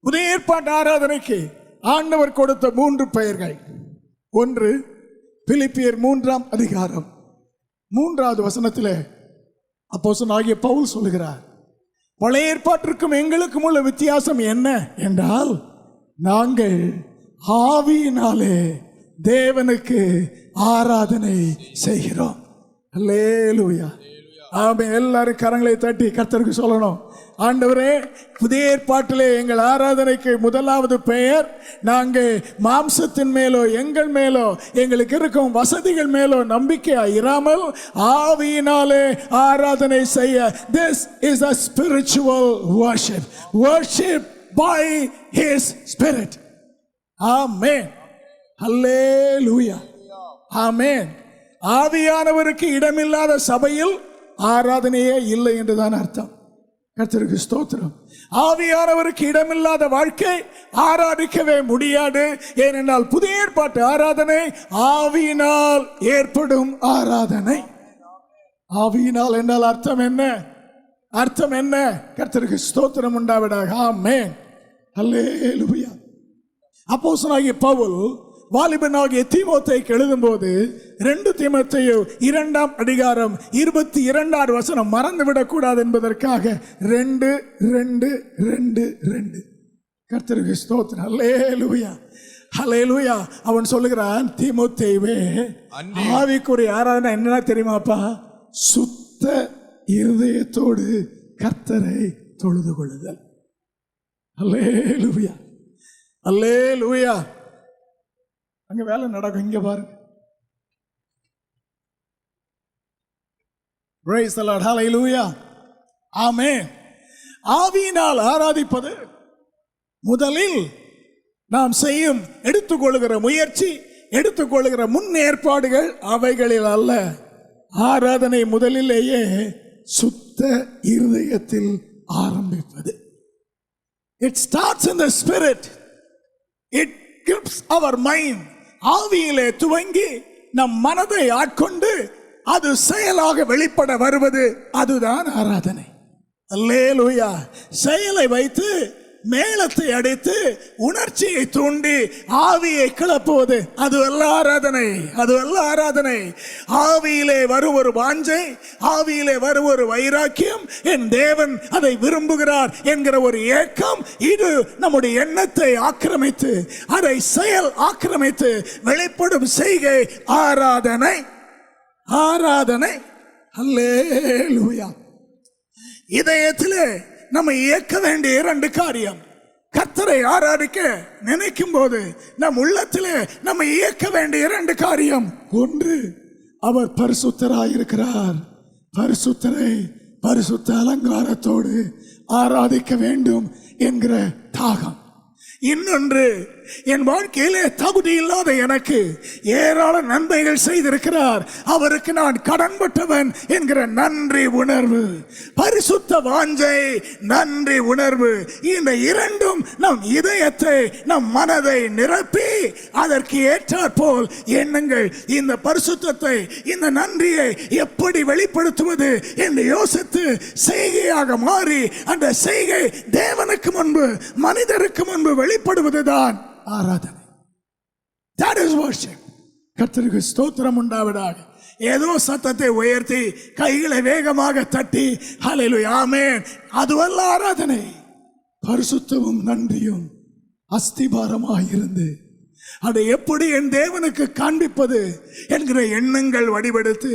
புதிய ஏற்பாட்டு ஆராதனைக்கு ஆண்டவர் கொடுத்த 3 பெயர்கள். ஒன்று, பிலிப்பியர் 3ஆம் அதிகாரம் 3வது வசனத்தில் அப்போஸ்தலனாகிய பவுல் சொல்லுகிறார், பழைய ஏற்பாட்டிற்கும் எங்களுக்கும் உள்ள வித்தியாசம் என்ன என்றால், நாங்கள் ஆவியினாலே தேவனுக்கு ஆராதனை செய்கிறோம். அல்லேலூயா. ஆமென். எல்லாரும் கரங்களை தட்டி கர்த்தருக்கு சொல்லணும், ஆண்டவரே, புதிய ஏற்பாட்டிலே எங்கள் ஆராதனைக்கு முதலாவது பெயர், நாங்கள் மாம்சத்தின் மேலோ எங்கள் மேலோ எங்களுக்கு இருக்கும் வசதிகள் மேலோ நம்பிக்கையா இராமல் ஆவியினாலே ஆராதனை செய்ய. This is a spiritual worship. Worship by His Spirit. ஆமென். அல்லேலூயா. ஆமென். ஆவியானவருக்கு இடமில்லாத சபையில் ஆராதனையே இல்லை என்றுதான் அர்த்தம். கர்த்தருக்கு ஸ்தோத்திரம். ஆவியானவருக்கு இடமில்லாத வாழ்க்கை ஆராதிக்கவே முடியாது. ஏனென்றால் புதிய ஏற்பாட்டு ஆராதனை ஆவியினால் ஏற்படும் ஆராதனை. ஆவியினால் என்றால் அர்த்தம் என்ன? அர்த்தம் என்ன? கர்த்தருக்கு ஸ்தோத்திரம் உண்டாவதாக. ஆமென். அல்லேலூயா. அப்போஸ்தலனாகிய பவுல் வாலிபனாகிய தீமோத்தேயுக்கு எழுதும்போது 2 தீமோத்தேயு 2ஆம் அதிகாரம் 22வது வசனம் மறந்துவிடக் கூடாது என்பதற்காக 2:2:2:2 கர்த்தருக்கு ஸ்தோத்திரம். அல்லேலூயா. அல்லேலூயா. அவன் சொல்லுகிறான், தீமோத்தேயுவே, ஆவிக்குரிய ஆராதனை என்ன தெரியுமாப்பா? சுத்த இருதயத்தோடு கர்த்தரை தொழுது கொள்ளுதல். அல்லேலூயா. அல்லேலூயா. அங்க வேலை நடக்கும். இங்க பாருங்க. Praise the Lord. Hallelujah. Amen. ஆவியினால் ஆராதிப்பது முதலில் நாம் செய்யும் எடுத்துக்கொள்கிற முயற்சி, எடுத்துக்கொள்கிற முன்னேற்பாடுகள் அவைகளில் அல்ல. ஆராதனை முதலிலேயே சுத்த இருதயத்தில் ஆரம்பிப்பது. It starts in the spirit. It grips our mind. ஆவியிலே துவங்கி நம் மனதை ஆட்கொண்டு அது செயலாக வெளிப்பட வருவது, அதுதான் ஆராதனை. அல்லேலூயா. செயலை வைத்து மேளத்தை அடித்து உணர்ச்சியை தூண்டி ஆவியை கிளப்புவது, அது அல்ல ஆராதனை. அது அல்ல ஆராதனை. ஆவியிலே வரும் ஒரு வாஞ்சை, ஆவியிலே வரும் ஒரு வைராக்கியம், என் தேவன் அதை விரும்புகிறார் என்கிற ஒரு ஏக்கம், இது நம்முடைய எண்ணத்தை ஆக்கிரமித்து அதை செயல் ஆக்கிரமித்து வெளிப்படும் செய்கை ஆராதனை. ஆராதனை. அல்லேலூயா. இதயத்திலே நம்ம இயக்க வேண்டிய 2 காரியம். கர்த்தரை ஆராதிக்க நினைக்கும் போது நம் உள்ளத்திலே நம்ம இயக்க வேண்டிய 2 காரியம். ஒன்று, அவர் பரிசுத்தராயிருக்கிறார். பரிசுத்தரை பரிசுத்த அலங்காரத்தோடு ஆராதிக்க வேண்டும் என்கிற தாகம். இன்னொன்று, என் வாழ்க்கையிலே தகுதி இல்லாத எனக்கு ஏராள நன்மைகள் செய்திருக்கிறார், அவருக்கு நான் கடன்பட்டவன் என்கிற நன்றி உணர்வு. பரிசுத்த வாஞ்சை, நன்றி உணர்வு. இந்த 2ம் நம் இதயத்தை, நம் மனதை நிரப்பி அதற்கு ஏற்றாற்போல் எண்ணங்கள் இந்த பரிசுத்தத்தை, இந்த நன்றியை எப்படி வெளிப்படுத்துவது என்று யோசித்து செய்கையாக மாறி அந்த செய்கை தேவனுக்கு முன்பு மனிதருக்கு முன்பு வெளிப்படுவதுதான் ஆராதனை. That is worship. கர்த்தருக்கு ஸ்தோத்திரம் உண்டாவதாக. ஏதோ சத்தத்தை உயர்த்தி கைகளை வேகமாக தட்டி ஹல்லேலூயா ஆமென், அதுவல்ல ஆராதனை. பரிசுத்தமும் நன்றியும் அஸ்திபாரமாயிருந்து அதை எப்படி என் தேவனுக்கு காண்பிப்பது என்கிற எண்ணங்கள் வடிவெடுத்து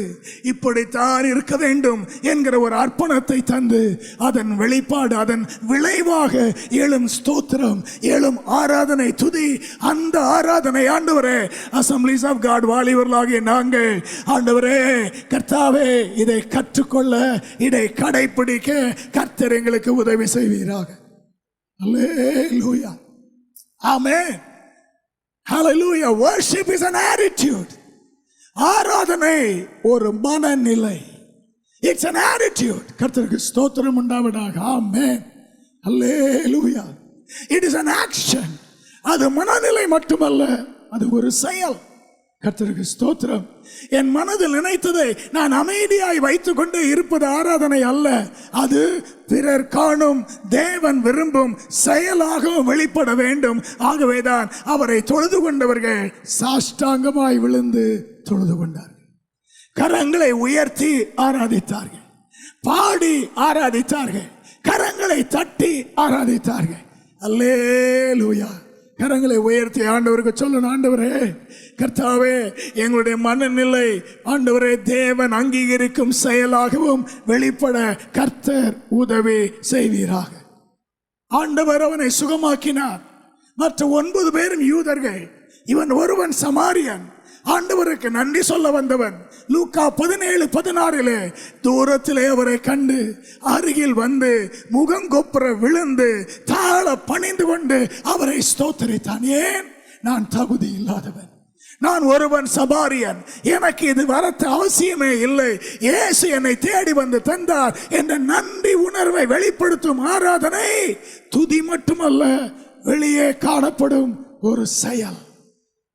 இப்படித்தான் இருக்க வேண்டும் என்கிற ஒரு அர்ப்பணத்தை தந்து அதன் வெளிப்பாடு, அதன் விளைவாக எழும் ஸ்தோத்திரம், எழும் ஆராதனை, துதி. அந்த ஆராதனை ஆண்டவரே, அசம்பிளிஸ் ஆஃப் காட் வாலிபர்களாகிய நாங்கள் ஆண்டவரே கர்த்தாவே இதை கற்றுக்கொள்ள, இதை கடைபிடிக்க கர்த்தர் எங்களுக்கு உதவி செய்வீராக. அல்லேலூயா. ஆமென். Hallelujah. Worship is an attitude. ஆராதனை ஒரு மனநிலை. It's an attitude. கர்த்தருக்கு ஸ்தோத்திரம் உண்டாவதாக. ஆமென். Hallelujah. It is an action. அது மனநிலை மட்டுமல்ல, அது ஒரு செயல். கர்த்தருக்கு ஸ்தோத்திரம். என் மனதில் நினைத்ததை நான் அமைதியாய் வைத்துக் கொண்டு இருப்பது ஆராதனை அல்ல. அது பிறர் காணும் தேவன் விரும்பும் செயலாகவும் வெளிப்பட வேண்டும். ஆகவேதான் அவரை தொழுது கொண்டவர்கள் சாஷ்டாங்கமாய் விழுந்து தொழுது கொண்டார்கள். கரங்களை உயர்த்தி ஆராதித்தார்கள், பாடி ஆராதித்தார்கள், கரங்களை தட்டி ஆராதித்தார்கள். அல்லேலூயா. கரங்களை உயர்த்தி ஆண்டவருக்கு சொல்லணும், ஆண்டவரே கர்த்தாவே, எங்களுடைய மனநிலை ஆண்டவரே தேவன் அங்கீகரிக்கும் செயலாகவும் வெளிப்பட கர்த்தர் உதவி செய்வீராக. ஆண்டவர் அவனை சுகமாக்கினார். மற்ற 9 பேரும் யூதர்கள், இவன் ஒருவன் சமாரியன். ஆண்டவருக்கு நன்றி சொல்ல வந்தவன். லூக்கா 17:16 தூரத்திலே அவரை கண்டு அருகில் வந்து முகங்கொப்புற விழுந்து தாழ பணிந்து கொண்டு அவரை ஸ்தோத்தரித்தான். ஏன்? நான் தகுதி இல்லாதவன், நான் ஒருவன் சமாரியன், எனக்கு இது வரத்து அவசியமே இல்லை, இயேசு என்னை தேடி வந்து தந்தார் என்ற நன்றி உணர்வை வெளிப்படுத்தும் ஆராதனை துதி மட்டுமல்ல, வெளியே காணப்படும் ஒரு செயல்.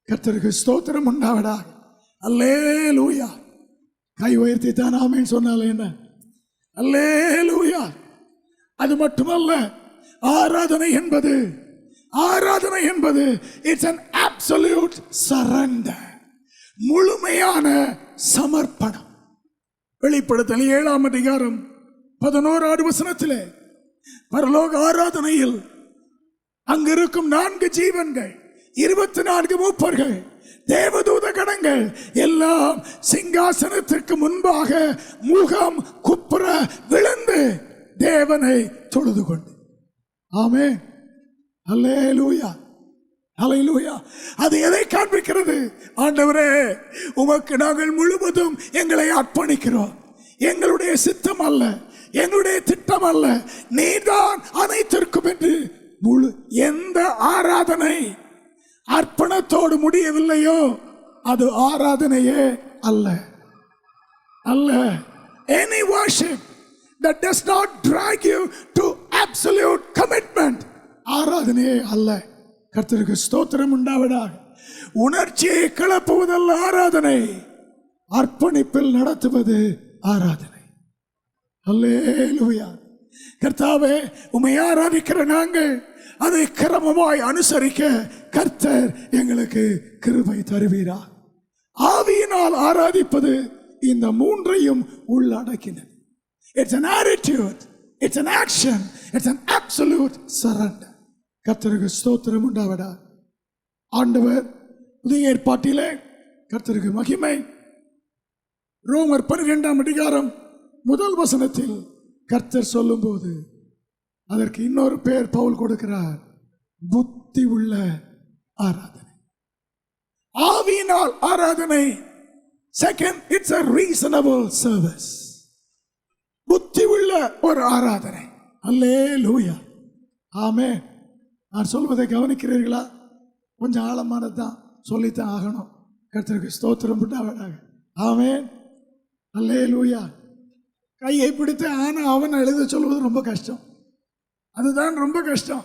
கர்த்தருக்கு ஸ்தோத்திரம் உண்டாவதாக. அல்லேலூயா. கை உயர்த்தி தான் ஆமென் சொன்னாலே என்ன? அல்லேலூயா. அது மட்டுமல்ல, ஆராதனை என்பது இட்ஸ் an absolute surrender, முழுமையான சமர்ப்பணம். வெளிப்படுத்தல் 7ஆம் அதிகாரம் 11வது வசனத்திலே பரலோக ஆராதனையில் அங்கிருக்கும் 4 ஜீவன்கள், 24 மூப்பர்கள், தேவதூத கணங்கள் எல்லாம் சிங்காசனத்திற்கு முன்பாக முகம் குப்புற விழுந்து தேவனை தொழுது கொண்டு ஆமென். அல்லேலூயா, அல்லேலூயா. அது எதை காண்பிக்கிறது? ஆண்டவரே, உமக்கு நாங்கள் முழுவதும் எங்களை அர்ப்பணிக்கிறோம். எங்களுடைய சித்தம் அல்ல, எங்களுடைய திட்டம் அல்ல, நீதான் அனைத்திற்கும் என்று முழு. எந்த ஆராதனை அர்ப்பணத்தோடு முடியவில்லையோ அது ஆராதனையே அல்ல. அல்ல. Any worship that does not drag you to absolute commitment ஆராதனையே அல்ல. கர்த்தருக்கு ஸ்தோத்திரம் உண்டாவதாக. உணர்ச்சியை கிளப்புவதல்ல ஆராதனை, அர்ப்பணிப்பில் நடத்துவது ஆராதனை. அல்லேலூயா. கர்த்தாவே, உம்மை ஆராதிக்கிற நாங்கள் அதை கிரமமாய் அனுசரிக்க கர்த்தர் எங்களுக்கு கிருபை தருவீரா. ஆவியினால் ஆராதிப்பது இந்த 3ஐயும் உள்ளடக்கினது. It's an attitude, it's an action, it's an absolute surrender. கர்த்தருக்கு ஸ்தோத்திரம் உண்டாவதா. ஆண்டவர் புதிய ஏற்பாட்டிலே கர்த்தருக்கு மகிமை. ரோமர் 12ஆம் அதிகாரம் 1 வசனத்தில் கர்த்தர் சொல்லும்போது அதற்கு இன்னொரு பேர் பவுல் கொடுக்கிறார், புத்தி உள்ள ஆராதனை. ஆவியினால் ஆராதனை. Second, it's a reasonable service. புத்தி உள்ள ஒரு ஆராதனை. அல்லேலூயா. ஆமென். நான் சொல்வதை கவனிக்கிறீர்களா? கொஞ்சம் ஆழமானதுதான், சொல்லித்தான் ஆகணும். கர்த்தருக்கு ஸ்தோத்திரம் உண்டாவதாக. ஆமென். அல்லேலூயா. கையை பிடித்து ஆனா அவன் எழுத சொல்வது ரொம்ப கஷ்டம். அதுதான் ரொம்ப கஷ்டம்.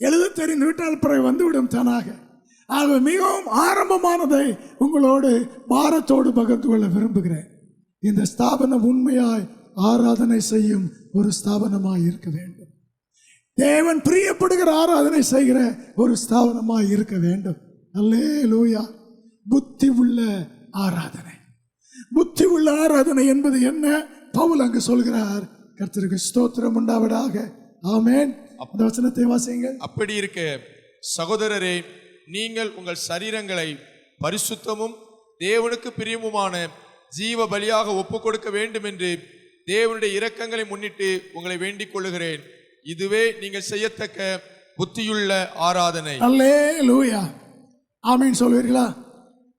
எழுத தெரிந்து விட்டால் பிறகு வந்துவிடும் தானாக. ஆக மிகவும் ஆரம்பமானதை உங்களோடு பாரத்தோடு பகிர்ந்து கொள்ள விரும்புகிறேன். இந்த ஸ்தாபனம் உண்மையாய் ஆராதனை செய்யும் ஒரு ஸ்தாபனமாய் இருக்க வேண்டும். தேவன் பிரியப்படுகிற ஆராதனை செய்கிற ஒரு ஸ்தாபனமாய் இருக்க வேண்டும். அல்லேலூயா. புத்தி உள்ள ஆராதனை. புத்தி உள்ள ஆராதனை என்பது என்ன? பவுல் அங்கு சொல்கிறார். கர்த்தருக்கு ஸ்தோத்திரம் உண்டாவதாக. ஆமென். அந்த வசனத்தை வாசியுங்கள். அப்படி இருக்க சகோதரரே, நீங்கள் உங்கள் சரீரங்களை பரிசுத்தமும் தேவனுக்கு பிரியமுமான ஜீவ பலியாக ஒப்பு கொடுக்க வேண்டும் என்று தேவனுடைய இரக்கங்களை முன்னிட்டு உங்களை வேண்டிக் கொள்ளுகிறேன். இதுவே நீங்கள் செய்யத்தக்க புத்தியுள்ள ஆராதனை. அல்லேலூயா. ஆமென் சொல்வீர்களா?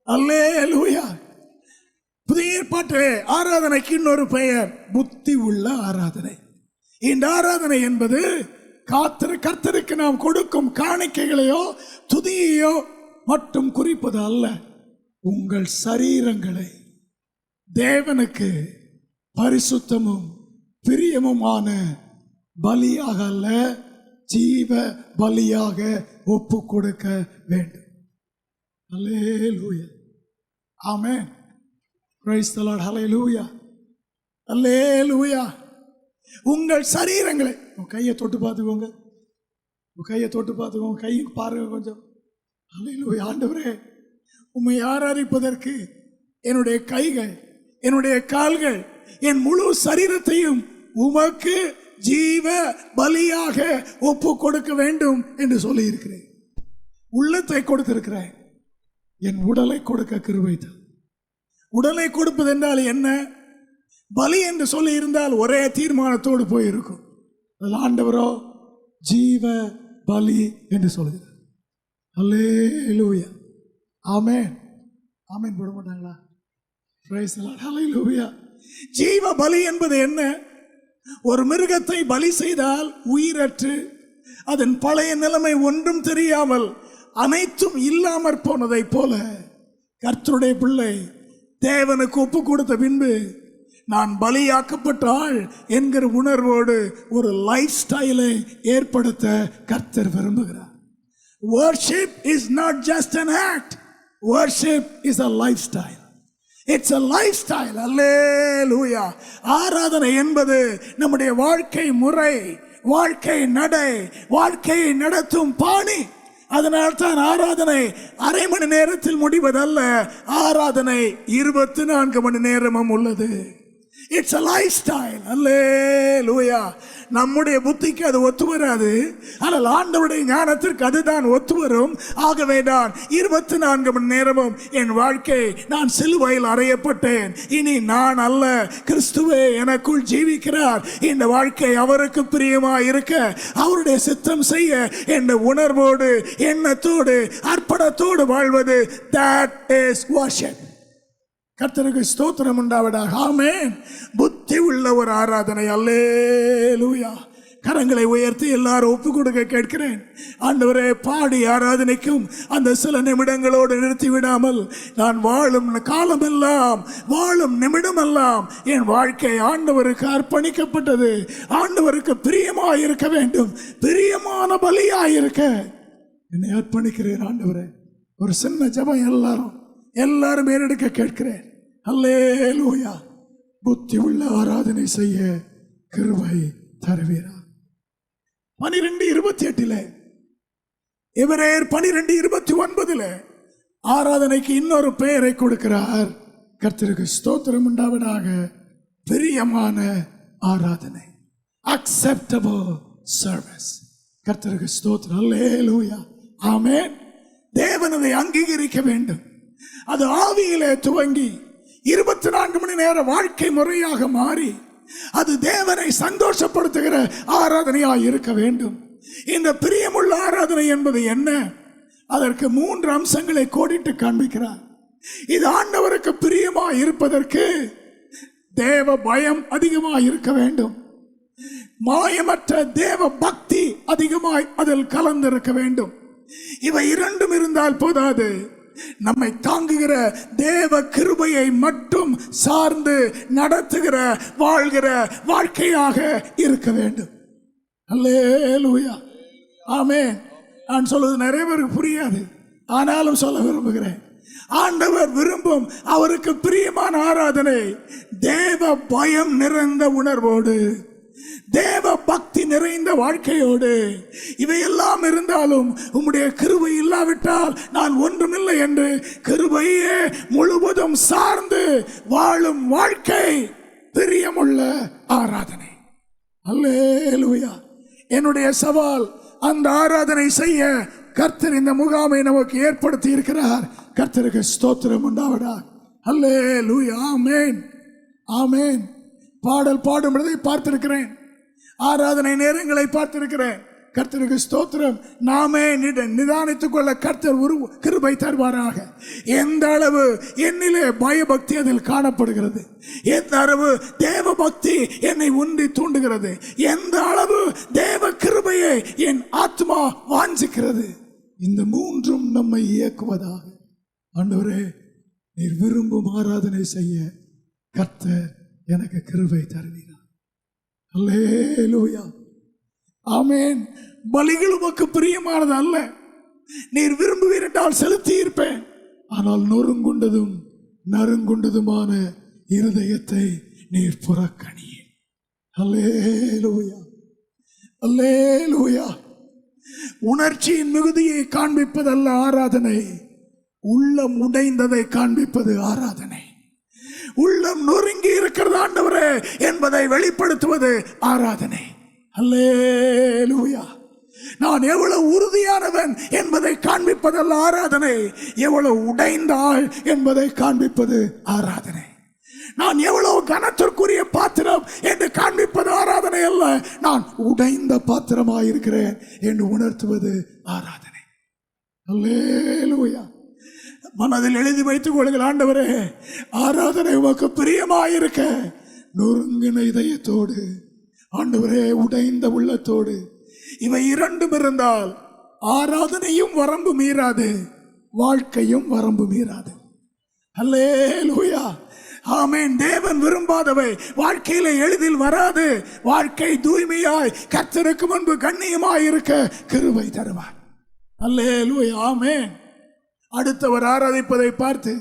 அல்லேலூயா. புதிய ஏற்பாட்டிலே ஆராதனைக்கு இன்னொரு பெயர் புத்தி உள்ள ஆராதனை. இந்த ஆராதனை என்பது கர்த்தருக்கு நாம் கொடுக்கும் காணிக்கைகளையோ துதியையோ மட்டும் குறிப்பது அல்ல. உங்கள் சரீரங்களை தேவனுக்கு பரிசுத்தமும் பிரியமுமான பலியாக அல்ல, ஜீவ பலியாக ஒப்பு கொடுக்க வேண்டும். அல்லேலூயா. ஆமென். Praise the Lord. Hallelujah. Hallelujah. உங்கள் சரீரங்களை உங்க கையை தொட்டு பார்த்துக்கோங்க. உங்க கையை தொட்டு பார்த்துக்கோங்க. கையை பாருங்க கொஞ்சம். ஹல்லேலூயா. ஆண்டவரே, உம்மை ஆராதிப்பதற்கு என்னுடைய கைகள், என்னுடைய கால்கள், என் முழு சரீரத்தையும் உமக்கு ஜீவ பலியாக ஒப்பு கொடுக்க வேண்டும் என்று சொல்லி இருக்கிறேன். உள்ளத்தை கொடுத்திருக்கிறேன், என் உடலை கொடுக்க கிருபை தான். உடலை கொடுப்பது என்றால் என்ன? பலி என்று சொல்லி இருந்தால் ஒரே தீர்மானத்தோடு போயிருக்கும். அதில் ஆண்டவரோ ஜீவ பலி என்று சொல்கிறார். ஹல்லேலூயா. ஆமென். ஆமென் போட மாட்டாங்களா? Praise the lord. ஹல்லேலூயா. ஜீவ பலி என்பது என்ன? ஒரு மிருகத்தை பலி செய்தால் உயிரற்று அதன் பழைய நிலைமை ஒன்றும் தெரியாமல் அனைத்தும் இல்லாமற் போனதை போல கர்த்தருடைய பிள்ளை தேவனுக்கு ஒப்பு கொடுத்த பின்பு நான் பலியாக்கப்பட்ட ஆள் என்கிற உணர்வோடு ஒரு லைஃப் ஸ்டைலை ஏற்படுத்த கர்த்தர் விரும்புகிறார். Worship is not just an act. Worship is a lifestyle. It's a lifestyle. Hallelujah. ஆராதனை என்பது நம்முடைய வாழ்க்கை முறை, வாழ்க்கை நடை, வாழ்க்கையை நடத்தும் பாணி. அதனால் தான் ஆராதனை அரை மணி நேரத்தில் முடிவதல்ல, ஆராதனை 24 மணி நேரமும் உள்ளது. It's a lifestyle. Hallelujah. நம்முடைய புத்திக்கு அது ஒத்து வராது, ஆனால் ஆண்டவருடைய ஞானத்திற்கு அதுதான் ஒத்து வரும். ஆகவே நான் 24 மணி நேரமும் என் வாழ்க்கை, நான் சிலுவையில் அறையப்பட்டேன், இனி நான் அல்ல, கிறிஸ்துவே எனக்குள் ஜீவிக்கிறார். இந்த வாழ்க்கை அவருக்கு பிரியமாய் இருக்க, அவருடைய சித்தம் செய்ய என்ற உணர்வோடு, எண்ணத்தோடு, அர்ப்பணத்தோடு வாழ்வது, that is worship. கர்த்தருக்கு ஸ்தோத்திரம் உண்டாவதாக. ஆமென். புத்தி உள்ள ஒரு ஆராதனை. அல்லேலூயா. கரங்களை உயர்த்தி எல்லாரும் ஒப்பு கொடுக்க கேட்கிறேன். ஆண்டவரே, பாடி ஆராதனைக்கும் அந்த சில நிமிடங்களோடு நிறுத்தி விடாமல், நான் வாழும் காலமெல்லாம், வாழும் நிமிடமெல்லாம் என் வாழ்க்கை ஆண்டவருக்கு அர்ப்பணிக்கப்பட்டது, ஆண்டவருக்கு பிரியமாய் இருக்க வேண்டும், பிரியமான பலியாய் இருக்க என்னை அர்ப்பணிக்கிறேன். ஆண்டவரே, ஒரு சின்ன ஜெபம் எல்லாரும் ஏறெடுக்க கேட்கிறேன். அல்லேலூயா. புத்தி உள்ள ஆராதனை செய்ய கிருபை தருவீரா. 12:28 எபிரேயர் 12:29 ஆராதனைக்கு இன்னொரு பெயரை கொடுக்கிறார். கர்த்தருக்கு ஸ்தோத்திரம் உண்டாவதாக. பிரியமான ஆராதனை, acceptable service. கர்த்தருக்கு ஸ்தோத்திரம். அல்லேலூயா. ஆமென். தேவன் அதை அங்கீகரிக்க வேண்டும். அது ஆவியிலே துவங்கி 24 மணி நேர வாழ்க்கை முறையாக மாறி அது தேவனை சந்தோஷப்படுத்துகிற ஆராதனையாக இருக்க வேண்டும். இந்த பிரியமுள்ள ஆராதனை என்பது என்ன? அதற்கு 3 அம்சங்களை கோடிட்டு காண்பிக்கிறார். இது ஆண்டவருக்கு பிரியமாய் இருப்பதற்கு தேவ பயம் அதிகமாய் இருக்க வேண்டும். மாயமற்ற தேவ பக்தி அதிகமாய் அதில் கலந்திருக்க வேண்டும். இவை இரண்டும் இருந்தால் போதாது, நம்மை தாங்குகிற தேவ கிருபையை மட்டும் சார்ந்து நடத்துகிற, வாழ்கிற வாழ்க்கையாக இருக்க வேண்டும். அல்லேலூயா. ஆமென். நான் சொல்வது நிறைய பேருக்கு புரியாது, ஆனாலும் சொல்ல விரும்புகிறேன். ஆண்டவர் விரும்பும் அவருக்கு பிரியமான ஆராதனை தேவ பயம் நிறைந்த உணர்வோடு, தேவ பக்தி நிறைந்த வாழ்க்கையோடு. இவையெல்லாம் இருந்தாலும் உம்முடைய கிருபை இல்லாவிட்டால் நான் ஒன்றுமில்லை என்று கிருபையே முழுவதும் சார்ந்து வாழும் வாழ்க்கை பிரியமுள்ள ஆராதனை. அல்லேலூயா. என்னுடைய சவால், அந்த ஆராதனை செய்ய கர்த்தர் இந்த முகாமை நமக்கு ஏற்படுத்தி இருக்கிறார். கர்த்தருக்கு ஸ்தோத்திரம் உண்டாவதாக. அல்லேலூயா. ஆமென். ஆமென். பாடல் பாடும்பதை பார்த்திருக்கிறேன், ஆராதனை நேரங்களை பார்த்திருக்கிறேன். கர்த்தருக்கு ஸ்தோத்திரம். நாமே நிதானித்துக் கொள்ள கர்த்தர் கிருபை தருவாராக. எந்த அளவு என்னிலே பயபக்தி அதில் காணப்படுகிறது, எந்த அளவு தேவ பக்தி என்னை உந்தி தூண்டுகிறது, எந்த அளவு தேவ கிருபையை என் ஆத்மா வாஞ்சிக்கிறது, இந்த 3ம் நம்மை இயக்குவதாக. ஆண்டவரே, நீர் விரும்பும் ஆராதனை செய்ய கர்த்தர் எனக்கு கிருபை தருவீரா. அல்லேலூயா. ஆமென். பலிகள் உமக்கு பிரியமானது அல்ல. நீர் விரும்புவீர் என்றால் செலுத்தி இருப்பேன், ஆனால் நொறுங்குண்டதும் நறுங்குண்டதுமான இருதயத்தை நீர் புறக்கணியே. அல்லேலூயா, அல்லேலூயா. உணர்ச்சியின் மிகுதியை காண்பிப்பதல்ல ஆராதனை, உள்ளம் உடைந்ததை காண்பிப்பது ஆராதனை. உள்ளம் நொறுங்கி இருக்கிறது ஆண்டவரே என்பதை வெளிப்படுத்துவது ஆராதனை. அல்லேலூயா. நான் எவ்வளவு உறுதியானவன் என்பதை காண்பிப்பதல்ல ஆராதனை, எவ்வளவு உடைந்தாள் என்பதை காண்பிப்பது ஆராதனை. நான் எவ்வளவு கனத்திற்குரிய பாத்திரம் என்று காண்பிப்பது ஆராதனை அல்ல, நான் உடைந்த பாத்திரமாயிருக்கிறேன் என்று உணர்த்துவது ஆராதனை. அல்லேலூயா. மனதில் எழுதி வைத்துக் கொள்ளுங்கள், ஆண்டவரே ஆராதனை உமக்கு பிரியமாயிருக்க நொறுங்கின இதயத்தோடு, ஆண்டவரே உடைந்த உள்ளத்தோடு, இவை இரண்டும் இருந்தால் ஆராதனையும் வரம்பு மீறாது, வாழ்க்கையும் வரம்பு மீறாது. அல்லேலூயா, ஆமென். தேவன் விரும்பாதவை வாழ்க்கையில எளிதில் வராது. வாழ்க்கை தூய்மையாய் கர்த்தருக்கு முன்பு கண்ணியமாய் இருக்க கிருபை தருவார். அல்லேலூயா, ஆமென். அடுத்தவர் ஆராதிப்பதை பார்த்து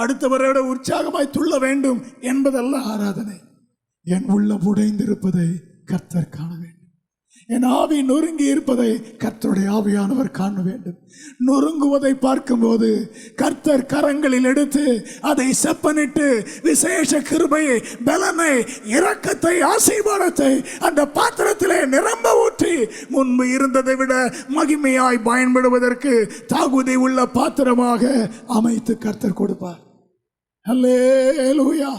அடுத்தவரோட உற்சாகமாய் துள்ள வேண்டும் என்பதல்ல ஆராதனை. என் உள்ளம் உடைந்திருப்பதை கர்த்தர் காண வேண்டும். என் ஆவி நொறுங்கி இருப்பதை கர்த்தருடைய ஆவியானவர் காண வேண்டும். நொறுங்குவதை பார்க்கும்போது கர்த்தர் கரங்களில் எடுத்து அதை செப்பனிட்டு விசேஷ கிருபையை, பலனை, இரக்கத்தை, ஆசீர்வாதத்தை அந்த பாத்திரத்திலே நிரம்ப ஊற்றி முன்பு இருந்ததை விட மகிமையாய் பயன்படுவதற்கு தகுதி உள்ள பாத்திரமாக அமைத்து கர்த்தர் கொடுப்பார். அல்லேலூயா.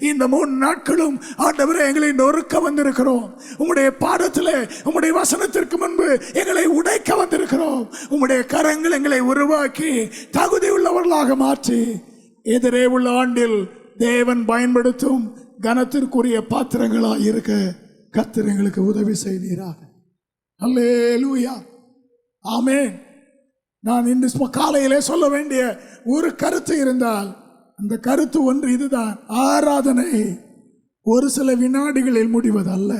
இந்த 3 நாட்களும் ஆண்டவரே எங்களை நொறுக்க வந்திருக்கிறோம். உம்முடைய பாடத்திலே, உம்முடைய வசனத்திற்கு முன்பு எங்களை உடைக்க வந்திருக்கிறோம். உம்முடைய கரங்கள் எங்களை உருவாக்கி தகுதி உள்ளவர்களாக மாற்றி எதிரே உள்ள ஆண்டில் தேவன் பயன்படுத்தும் கனத்திற்குரிய பாத்திரங்களாக இருக்க கர்த்தர் எங்களுக்கு உதவி செய்வீராக. அல்லேலூயா, ஆமென். நான் இன்று காலையிலே சொல்ல வேண்டிய ஒரு கருத்து இருந்தால் அந்த கருத்து ஒன்று இதுதான்: ஆராதனை ஒரு சில வினாடிகளில் முடிவது அல்ல,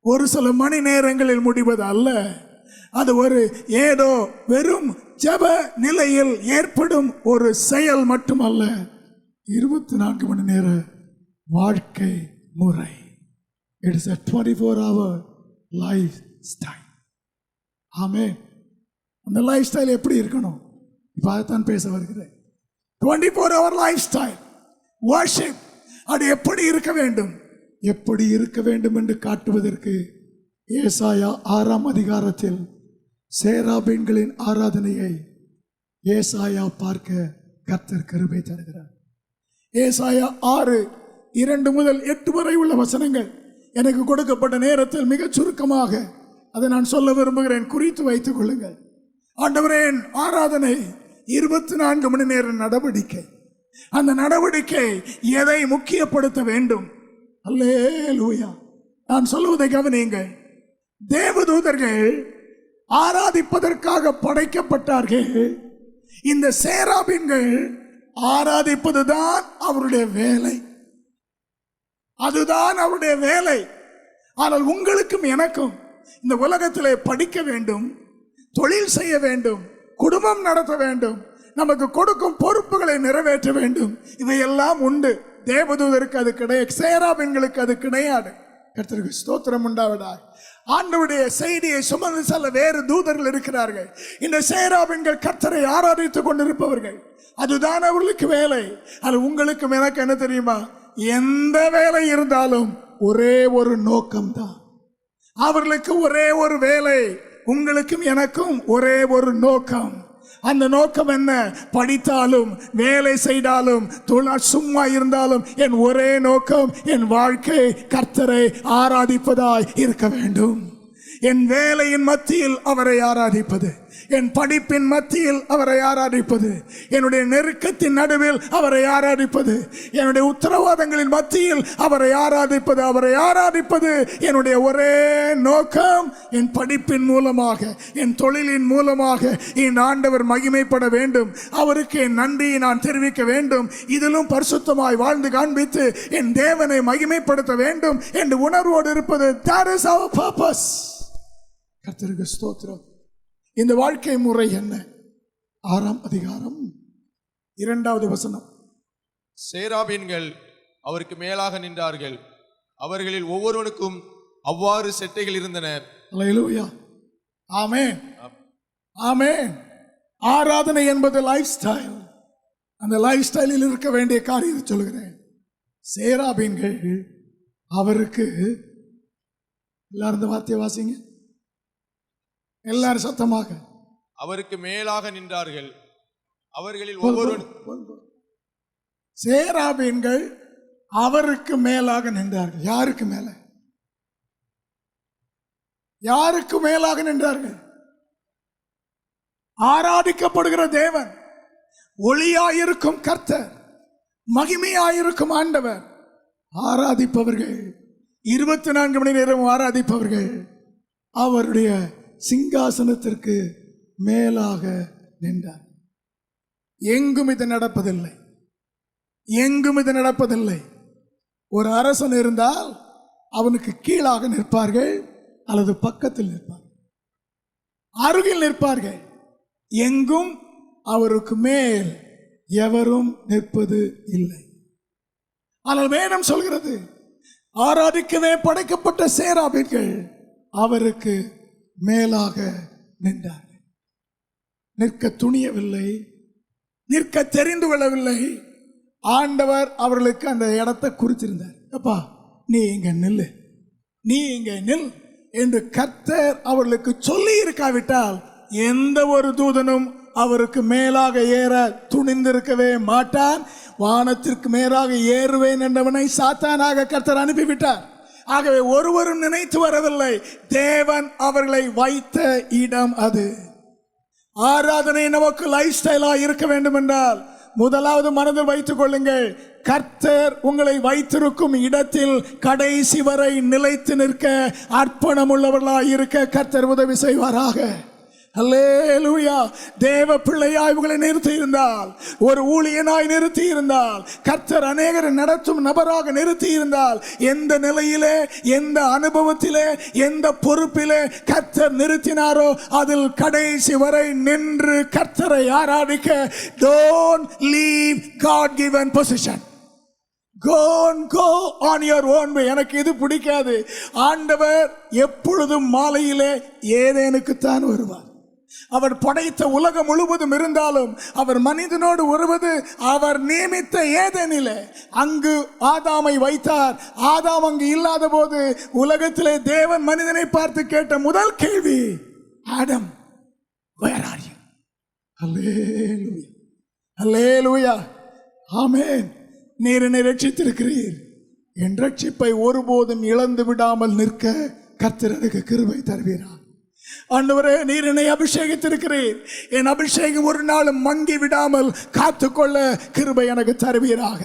ஒரு சில மணி நேரங்களில் முடிவது அல்ல. அது ஒரு ஏதோ வெறும் ஜெப நிலையில் ஏற்படும் ஒரு செயல் மட்டுமல்ல, 24 மணி நேர வாழ்க்கை முறை. It is a 24-hour life style. ஆமென். அந்த லைஃப் ஸ்டைல் எப்படி இருக்கணும்? இப்போ அதைத்தான் பேச வருகிறேன். 24-hour life style worship. அது எப்படி இருக்க வேண்டும், எப்படி இருக்க வேண்டும் என்று காட்டுவதற்கு ஏசாயா 6ஆம் அதிகாரத்தில் சேராபீன்களின் ஆராதனையை ஏசாயா பார்க்க கர்த்தர் கிருபை தருகிறார். ஏசாயா 6:2 முதல் 8 வரை உள்ள வசனங்கள் எனக்கு கொடுக்கப்பட்ட நேரத்தில் மிக சுருக்கமாக அதை நான் சொல்ல விரும்புகிறேன். குறித்து வைத்துக் கொள்ளுங்கள். ஆண்டவரே, ஆராதனை 24 மணி நேர நடவடிக்கை. அந்த நடவடிக்கை எதை முக்கியப்படுத்த வேண்டும்? அல்லேலூயா. நான் சொல்லுவதை கவனியுங்கள். தேவதூதர்கள் ஆராதிப்பதற்காக படைக்கப்பட்டார்கள். இந்த சேராபீன்கள் ஆராதிப்பதுதான் அவருடைய வேலை, அதுதான் அவருடைய வேலை. ஆனால் உங்களுக்கும் எனக்கும் இந்த உலகத்திலே படிக்க வேண்டும், தொழில் செய்ய வேண்டும், குடும்பம் நடத்த வேண்டும், நமக்கு கொடுக்கும் பொறுப்புகளை நிறைவேற்ற வேண்டும். இவையெல்லாம் உண்டு. தேவதூதருக்கு அது கிடையாது, சேராபீன்களுக்கு அது கிடையாது. கர்த்தருக்கு ஸ்தோத்திரம் உண்டாவதாக. ஆண்டவருடைய செய்தியை சுமந்து செல்ல வேறு தூதர்கள் இருக்கிறார்கள். இந்த சேராபீன்கள் கர்த்தரை ஆராதித்துக் கொண்டிருப்பவர்கள். அதுதான் அவர்களுக்கு வேலை. அது உங்களுக்கும் எனக்கு என்ன தெரியுமா? எந்த வேலை இருந்தாலும் ஒரே ஒரு நோக்கம்தான். அவர்களுக்கு ஒரே ஒரு வேலை, உங்களுக்கும் எனக்கும் ஒரே ஒரு நோக்கம். அந்த நோக்கம் என்ன? படித்தாலும் வேலை செய்தாலும் சும்மா இருந்தாலும் என் ஒரே நோக்கம் என் வாழ்க்கை கர்த்தரை ஆராதிப்பதாய் இருக்க வேண்டும். என் வேலையின் மத்தியில் அவரை ஆராதிப்பது, என் படிப்பின் மத்தியில் அவரை ஆராதிப்பது, என்னுடைய நெருக்கத்தின் நடுவில் அவரை ஆராதிப்பது, என்னுடைய உத்தரவாதங்களின் மத்தியில் அவரை ஆராதிப்பது, அவரை ஆராதிப்பது என்னுடைய ஒரே நோக்கம். என் படிப்பின் மூலமாக, என் தொழிலின் மூலமாக என் ஆண்டவர் மகிமைப்பட வேண்டும். அவருக்கு என் நன்றியை நான் தெரிவிக்க வேண்டும். இதிலும் பரிசுத்தமாய் வாழ்ந்து காண்பித்து என் தேவனை மகிமைப்படுத்த வேண்டும் என்று உணர்வோடு இருப்பது. that is our purpose. கர்த்தருக்கு ஸ்தோத்திரம். இந்த வாழ்க்கை முறை என்ன? 6ஆம் அதிகாரம் 2வது வசனம். சேராபீன்கள் அவருக்கு மேலாக நின்றார்கள். அவர்களில் ஒவ்வொருவனுக்கும் அவ்வாறு செட்டைகள் இருந்தன. அல்லேலூயா. ஆமென். ஆமென். ஆராதனை என்பது லைஃப் ஸ்டைல். அந்த லைஃப் ஸ்டைலில் இருக்க வேண்டிய காரியத்தை சொல்கிறேன். சேராபீன்கள் அவருக்கு, எல்லாரும் இந்த வார்த்தையை வாசிங்க, எல்லாரும் சத்தமாக, அவருக்கு மேலாக நின்றார்கள். அவர்களில் ஒவ்வொருவன் சேராபீன்கள் அவருக்கு மேலாக நின்றார்கள். யாருக்கு மேல? யாருக்கு மேலாக நின்றார்கள்? ஆராதிக்கப்படுகிற தேவன், ஒளியாயிருக்கும் கர்த்தர், மகிமையாயிருக்கும் ஆண்டவர், ஆராதிப்பவர்கள் 24 மணி நேரம் ஆராதிப்பவர்கள் அவருடைய சிங்காசனத்திற்கு மேலாக நின்றார். எங்கும் இது நடப்பதில்லை, எங்கும் இது நடப்பதில்லை. ஒரு அரசன் இருந்தால் அவனுக்கு கீழாக நிற்பார்கள் அல்லது பக்கத்தில் நிற்பார்கள், அருகில் நிற்பார்கள். எங்கும் அவருக்கு மேல் எவரும் நிற்பது இல்லை. ஆனால் வேதம் சொல்கிறது, ஆராதிக்கவே படைக்கப்பட்ட சேராபீன்கள் அவருக்கு மேலாக நின்றார்கள். நிற்க துணியவில்லை, நிற்க தெரிந்து கொள்ளவில்லை. ஆண்டவர் அவர்களுக்கு அந்த இடத்தை குறிச்சிருந்தார். அப்பா, நீ இங்க நில்லு, நீ இங்க நில் என்று கர்த்தர் அவர்களுக்கு சொல்லி இருக்காவிட்டால் எந்த ஒரு தூதனும் அவருக்கு மேலாக ஏற துணிந்திருக்கவே மாட்டான். வானத்திற்கு மேலாக ஏறுவேன் என்றவனை சாத்தானாக கர்த்தர் அனுப்பிவிட்டார். ஆகவே ஒருவரும் நினைத்து வரவில்லை, தேவன் அவர்களை வைத்த இடம் அது. ஆராதனை நமக்கு லைஃப் ஸ்டைலா இருக்க வேண்டும் என்றால் முதலாவது மனதில் வைத்துக் கொள்ளுங்கள், கர்த்தர் உங்களை வைத்திருக்கும் இடத்தில் கடைசி வரை நிலைத்து நிற்க அர்ப்பணம் உள்ளவர்களாய் இருக்க கர்த்தர் உதவி செய்வாராக. அல்லேலூயா. தேவ பிள்ளையாய் உங்களை நிறுத்தி இருந்தால், ஒரு ஊழியனாய் நிறுத்தி இருந்தால், கர்த்தர் அநேகரை நடத்தும் நபராக நிறுத்தி இருந்தால், எந்த நிலையிலே, எந்த அனுபவத்திலே, எந்த பொறுப்பிலே கர்த்தர் நிறுத்தினாரோ அதில் கடைசி வரை நின்று கர்த்தரை ஆராதிக்க. Don't leave God given position. Go on your own way. எனக்கு இது பிடிக்காது. ஆண்டவர் எப்பொழுதும் மாலையிலே ஏதேனுக்குத்தான் வருவார். அவர் படைத்த உலகம் முழுவதும் இருந்தாலும் அவர் மனிதனோடு வருவது அவர் நியமித்த ஏதேனிலே. அங்கு ஆதாமை வைத்தார். ஆதாம் அங்கு இல்லாத போது உலகத்திலே தேவன் மனிதனை பார்த்து கேட்ட முதல் கேள்வி, ஆடம், where are you? அல்லேலூயா, அல்லேலூயா, ஆமென். நீர் என்னை ரட்சித்திருக்கிறீர், என் ரட்சிப்பை ஒருபோதும் இழந்து விடாமல் நிற்க கர்த்தர் எனக்கு கிருபை தருவீரா. ஆண்டவரே, நீர் என்னை அபிஷேகித்திருக்கிறீர், என் அபிஷேகம் ஒரு நாளும் மங்கி விடாமல் காத்துக்கொள்ள கிருபை எனக்கு தருவீராக.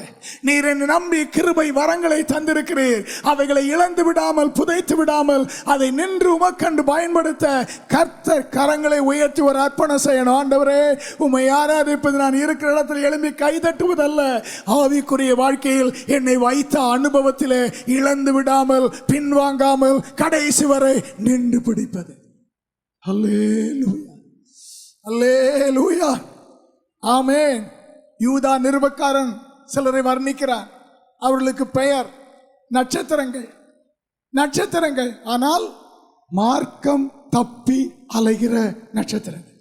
நீர் என்னை நம்பி கிருபை வரங்களை தந்திருக்கிறீர், அவைகளை இழந்து விடாமல் புதைத்து விடாமல் அதை நின்று உமக்கண்டு பயன்படுத்த கர்த்தர் கரங்களை உயர்த்தி ஒரு அர்ப்பணம் செய்யணும். ஆண்டவரே, உம்மை ஆராதிப்பது நான் இருக்கிற இடத்தில் எழும்பி கைதட்டுவதல்ல, ஆவிக்குரிய வாழ்க்கையில் என்னை வைத்த அனுபவத்திலே இழந்து விடாமல் பின்வாங்காமல் கடைசி வரை நின்று பிடிப்பது. அல்லேலூயா, அல்லேலூயா, ஆமென். யூதா நிருபக்காரன் சிலரை வர்ணிக்கிறார். அவர்களுக்கு பெயர் நட்சத்திரங்கள், நட்சத்திரங்கள், ஆனால் மார்க்கம் தப்பி அலைகிற நட்சத்திரங்கள்.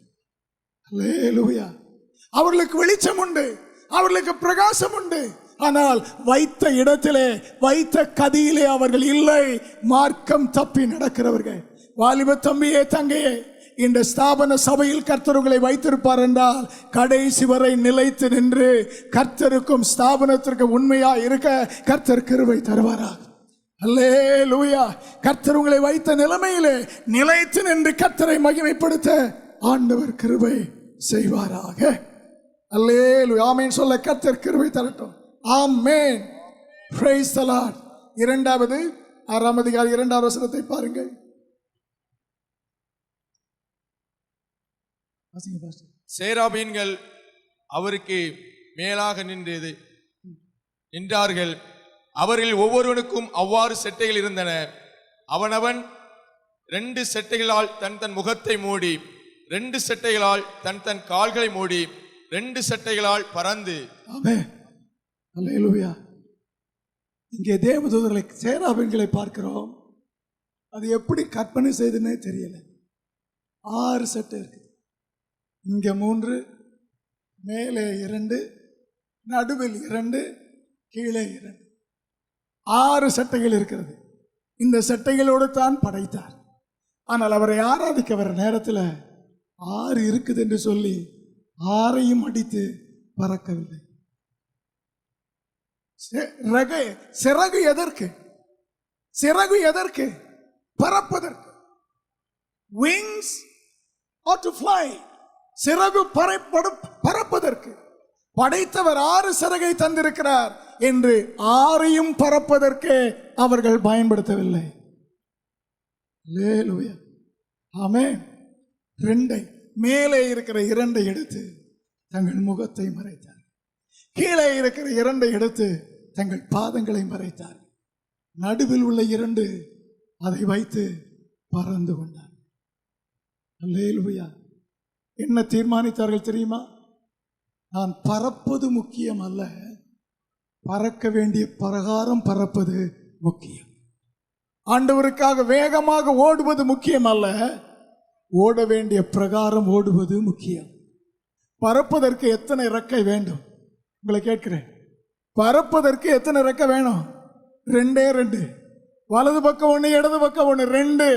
அல்லேலூயா. அவர்களுக்கு வெளிச்சம் உண்டு, அவர்களுக்கு பிரகாசம் உண்டு, ஆனால் வைத்த இடத்திலே, வைத்த கதியிலே அவர்கள் இல்லை. மார்க்கம் தப்பி நடக்கிறவர்கள். வாலிப தம்பியே, தங்கையே, இந்த ஸ்தாபன சபையில் கர்த்தர் உங்களை வைத்திருப்பார் என்றால் கடைசி வரை நிலைத்து நின்று கர்த்தருக்கும் ஸ்தாபனத்திற்கு உண்மையா இருக்க கர்த்தர் கிருபை தருவாராக. அல்லேலூயா. கர்த்தர் உங்களை வைத்த நிலைமையிலே நிலைத்து நின்று கர்த்தரை மகிமைப்படுத்த ஆண்டவர் கிருபை செய்வாராக. அல்லேலூயா. ஆமென் சொல்ல கர்த்தர் கிருபை தரட்டும். ஆமென். Praise the lord. 2வது 6ஆம் அதிகாரம் 2வது வசனத்தை பாருங்கள். சேராபீன்கள் அவருக்கு மேலாக நின்றார்கள். அவர்களில் ஒவ்வொருவனுக்கும் அவ்வாறு செட்டைகள் இருந்தன. அவனவன் 2 செட்டைகளால் தன் முகத்தை மூடி, 2 செட்டைகளால் தன் கால்களை மூடி, 2 செட்டைகளால் பறந்து. அல்லேலூயா. இங்கே தேவதூதர்களை சேராபீன்களை பார்க்கிறோம். அது எப்படி கற்பனை செய்துன்னே தெரியல. 6 சட்டை இருக்குது. இங்கே 3, மேலே 2, நடுவில் 2, கீழே 2, 6 சட்டைகள் இருக்கிறது. இந்த சட்டைகளோடு தான் படைத்தார். ஆனால் அவரை ஆராதிக்க வர நேரத்தில் 6 இருக்குது என்று சொல்லி 6ஐயும் அடித்து பறக்கவில்லை. சிறகு எதற்கு? சிறகு எதற்கு? பறப்பதற்கு. Wings or to fly. சிறகு பறப்பதற்கு. படைத்தவர் 6 சிறகை தந்திருக்கிறார் என்று 6ஐயும் பறப்பதற்கு அவர்கள் பயன்படுத்தவில்லை. அல்லேலூயா. ஆமென். 2 மேலே இருக்கிற 2 எடுத்து தங்கள் முகத்தை மறைத்தார். கீழே இருக்கிற 2 எடுத்து தங்கள் பாதங்களை மறைத்தார். நடுவில் உள்ள 2 அதை வைத்து பறந்து கொண்டார். அல்லேலூயா. என்ன தீர்மானித்தார்கள் தெரியுமா? நான் பறப்பது முக்கியம் அல்ல, பறக்க வேண்டிய பிரகாரம் பறப்பது முக்கியம். ஆண்டவருக்காக வேகமாக ஓடுவது முக்கியம் அல்ல, ஓட வேண்டிய பிரகாரம் ஓடுவது முக்கியம். பறப்பதற்கு எத்தனை இறக்கை வேண்டும்? உங்களை கேட்கிறேன், பறப்பதற்கு எத்தனை இறக்கை வேணும்? 2. வலது பக்கம் 1, இடது பக்கம் 1, 2.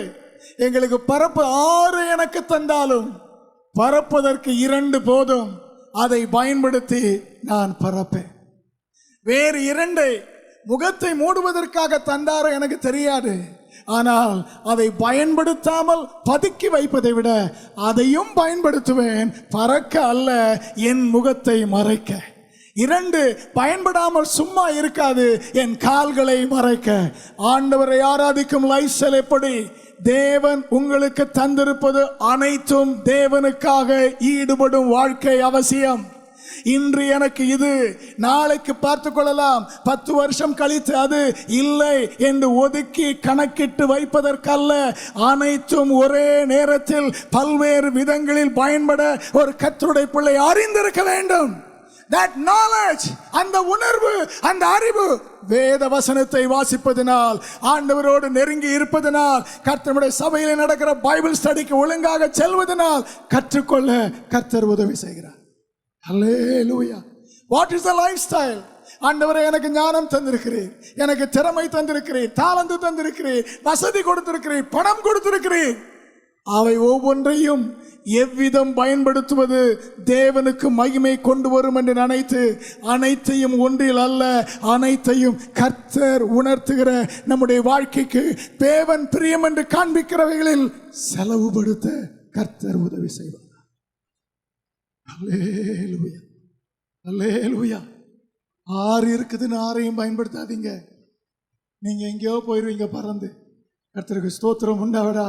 எங்களுக்கு பறப்பு 6 எனக்கு தந்தாலும் பறப்பதற்கு 2 போதும். அதை பயன்படுத்தி நான் பறப்பேன். வேறு 2 முகத்தை மூடுவதற்காக தந்தாரோ எனக்கு தெரியாது. ஆனால் அதை பயன்படுத்தாமல் பதுக்கி வைப்பதை விட அதையும் பயன்படுத்துவேன், பறக்க அல்ல, என் முகத்தை மறைக்க. 2 பயன்படாமல் சும்மா இருக்காது, என் கால்களை மறைக்க. ஆண்டவரை ஆராதிக்கும் லைஃப் ஸ்டைல் எப்படி? தேவன் உங்களுக்கு தந்திருப்பது அனைத்தும் தேவனுக்காக ஈடுபடும் வாழ்க்கை அவசியம். இன்று எனக்கு இது, நாளைக்கு பார்த்து கொள்ளலாம், 10 வருஷம் கழித்து அது இல்லை என்று ஒதுக்கி கணக்கிட்டு வைப்பதற்கல்ல. அனைத்தும் ஒரே நேரத்தில் பல்வேறு விதங்களில் பயன்பட ஒரு கர்த்தருடைய பிள்ளை அறிந்திருக்க வேண்டும். That knowledge, அந்த உணர்வு, அந்த அறிவு வேத வசனத்தை வாசிப்பதனால், ஆண்டவரோடு நெருங்கி இருப்பதனால், கர்த்தருடைய சபையில் நடக்கிற பைபிள் ஸ்டடிக்கு ஒழுங்காக செல்வதனால் கற்றுக்கொள்ள கர்த்தர் உதவி செய்கிறார். ஹல்லேலூயா. What is the life style? ஆண்டவரே, எனக்கு ஞானம் தந்திருக்கிறீர், எனக்கு திறமை தந்திருக்கிறீர், தாளந்து தந்திருக்கிறீர், வசதி கொடுத்திருக்கிறீர், பணம் கொடுத்திருக்கிறீர். அவை ஒவ்வொன்றையும் எவ்விதம் பயன்படுத்துவது தேவனுக்கு மகிமை கொண்டு வரும் என்று நினைத்து அனைத்தையும் ஒன்றில் அல்ல, அனைத்தையும் கர்த்தர் உணர்த்துகிற நம்முடைய வாழ்க்கைக்கு தேவன் பிரியம் என்று காண்பிக்கிறவைகளில் செலவுபடுத்த கர்த்தர் உதவி செய்வார். அல்லேலூயா, அல்லேலூயா. 6 இருக்குதுன்னு 6ஐயும் பயன்படுத்தாதீங்க. நீங்க எங்கேயோ போயிருவீங்க பறந்து. கர்த்தருக்கு ஸ்தோத்திரம் உண்டாவதா.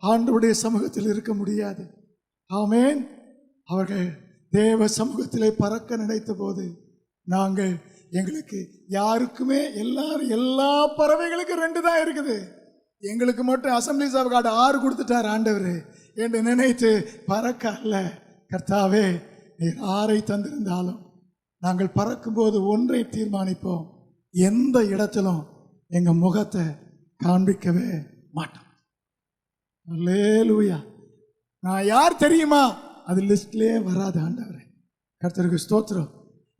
ஆண்டவருடைய சமூகத்தில் இருக்க முடியாது. ஆமென். அவர்கள் தேவ சமூகத்திலே பறக்க நினைத்த போது நாங்கள், எங்களுக்கு யாருக்குமே எல்லா பறவைகளுக்கும் 2 தான் இருக்குது, எங்களுக்கு மட்டும் அசம்பிளிஸ் ஆஃப் காட் 6 கொடுத்துட்டார் ஆண்டவர் என்று நினைத்து பறக்க அல்ல. கர்த்தாவே, நீர் 6ஐ தந்திருந்தாலும் நாங்கள் பறக்கும்போது ஒன்றை தீர்மானிப்போம், எந்த இடத்திலும் எங்கள் முகத்தை காண்பிக்கவே மாட்டோம். அல்லேலூயா. நான் யார் தெரியுமா? அது லிஸ்ட்லேயே வராது. ஆண்டவரே, கர்த்தருக்கு ஸ்தோத்திரம்.